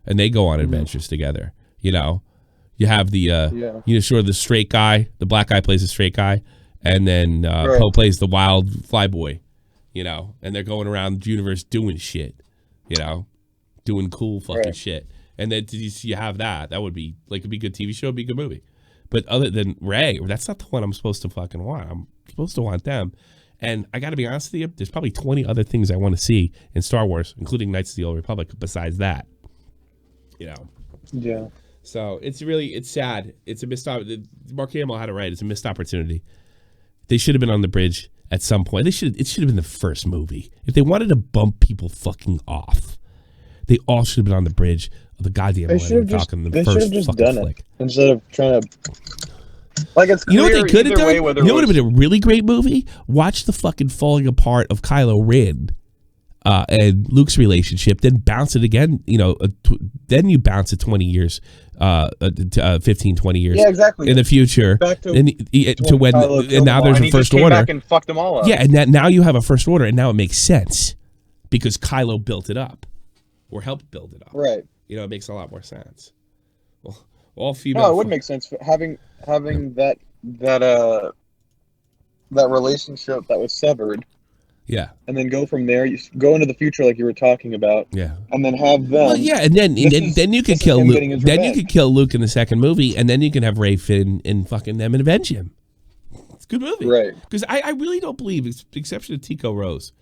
And they go on adventures together. You know, you have the sort of the straight guy, the black guy plays the straight guy, and then Poe plays the wild flyboy. You know, and they're going around the universe doing shit. You know, doing cool fucking shit. And then you have that. That would be it'd be a good TV show, it'd be a good movie. But other than Rey, that's not the one I'm supposed to fucking want. I'm supposed to want them. And I got to be honest with you, there's probably 20 other things I want to see in Star Wars, including Knights of the Old Republic. Besides that. You know, yeah. So it's sad. It's a missed opportunity. Mark Hamill had it right. It's a missed opportunity. They should have been on the bridge at some point. It should have been the first movie. If they wanted to bump people fucking off, they all should have been on the bridge of the goddamn Millennium Falcon in the first fucking flick. Instead of trying to. Like it's you know what they could have done? You know what would have been a really great movie? Watch the fucking falling apart of Kylo Ren. And Luke's relationship, then bounce it again, you know, then you bounce it 20 years, 15, 20 years in the future. Back to when, and now there's a first order. Back and fucked them all up. Yeah, and now you have a first order, and now it makes sense because Kylo built it up or helped build it up. Right. You know, it makes a lot more sense. Well, all female. No, it would make sense for having that relationship that was severed. Yeah, and then go from there. You go into the future like you were talking about. Yeah, and then have them. Well, yeah, and then you could kill Luke. Then you could kill Luke in the second movie, and then you can have Rey Finn and fucking them and avenge him. It's a good movie, right? Because I really don't believe, with the exception of Tico Rose,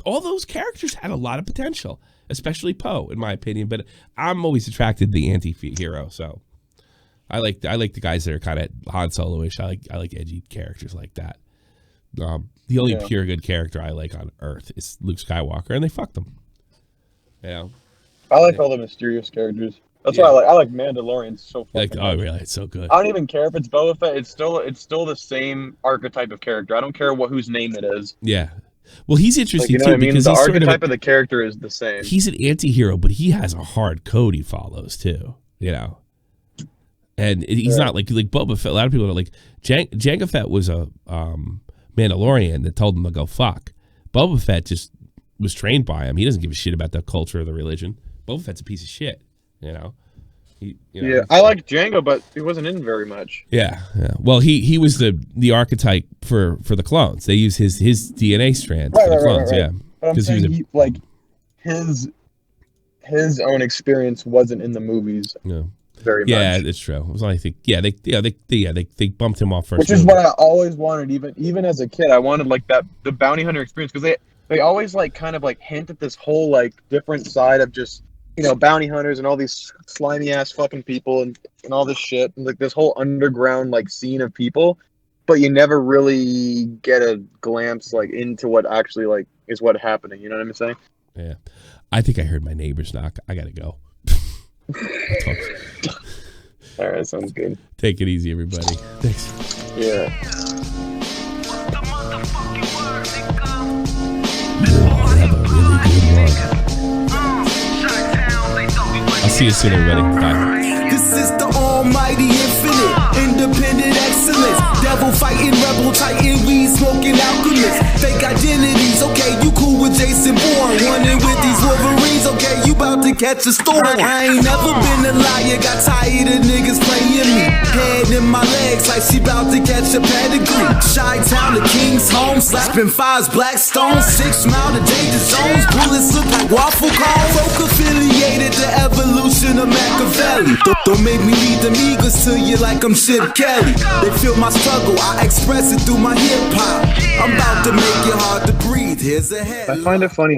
all those characters had a lot of potential, especially Poe, in my opinion. But I'm always attracted to the anti-hero, so I like the guys that are kind of Han Solo-ish. I like edgy characters like that. The only pure good character I like on Earth is Luke Skywalker, and they fucked him. You know, I like all the mysterious characters. That's why I like Mandalorian so fucking much. Oh, really? It's so good. I don't even care if it's Boba Fett. It's still the same archetype of character. I don't care whose name it is. Yeah. Well, he's interesting too because the archetype of the character is the same. He's an anti-hero, but he has a hard code he follows too. You know, and he's not like Boba Fett. A lot of people are like Jango Fett was a Mandalorian that told him to go fuck. Boba Fett just was trained by him. He doesn't give a shit about the culture or the religion. Boba Fett's a piece of shit. You know, Yeah, I liked Django, but he wasn't in very much. Yeah. Well, he was the archetype for the clones. They use his DNA strand for the clones. Yeah, But I'm saying his own experience wasn't in the movies. No. Very much. Yeah, it's true. It was only they bumped him off first. Which is what I always wanted, even as a kid. I wanted like the bounty hunter experience, because they always like kind of like hint at this whole like different side of just, you know, bounty hunters and all these slimy ass fucking people and all this shit, and like this whole underground like scene of people, but you never really get a glimpse like into what actually like is what happening. You know what I'm saying? Yeah. I think I heard my neighbors knock. I gotta go. All right, sounds good. Take it easy, everybody. Thanks. Yeah. Have a really good one. I'll see you soon, everybody. Bye. This is the almighty infinite, independent excellence. Devil fighting, rebel titan, weed smoking alchemist. Fake identities, okay, you cool with Jason Bourne. Running with these Wolverines, okay, you about to catch a storm. I ain't never been a liar, got tired of niggas playing me. Head in my legs like she about to catch a pedigree. Chi-town, the king's home, slapping fives, black stones. 6 mile to danger zones, bullets look like waffle cones. Folk affiliated to evolution of Machiavelli. Don't make me lead them eagles to you like I'm Chip Kelly. They feel my struggle, I express it through my hip hop. I'm about to make it hard to breathe. Here's a headline. I find it funny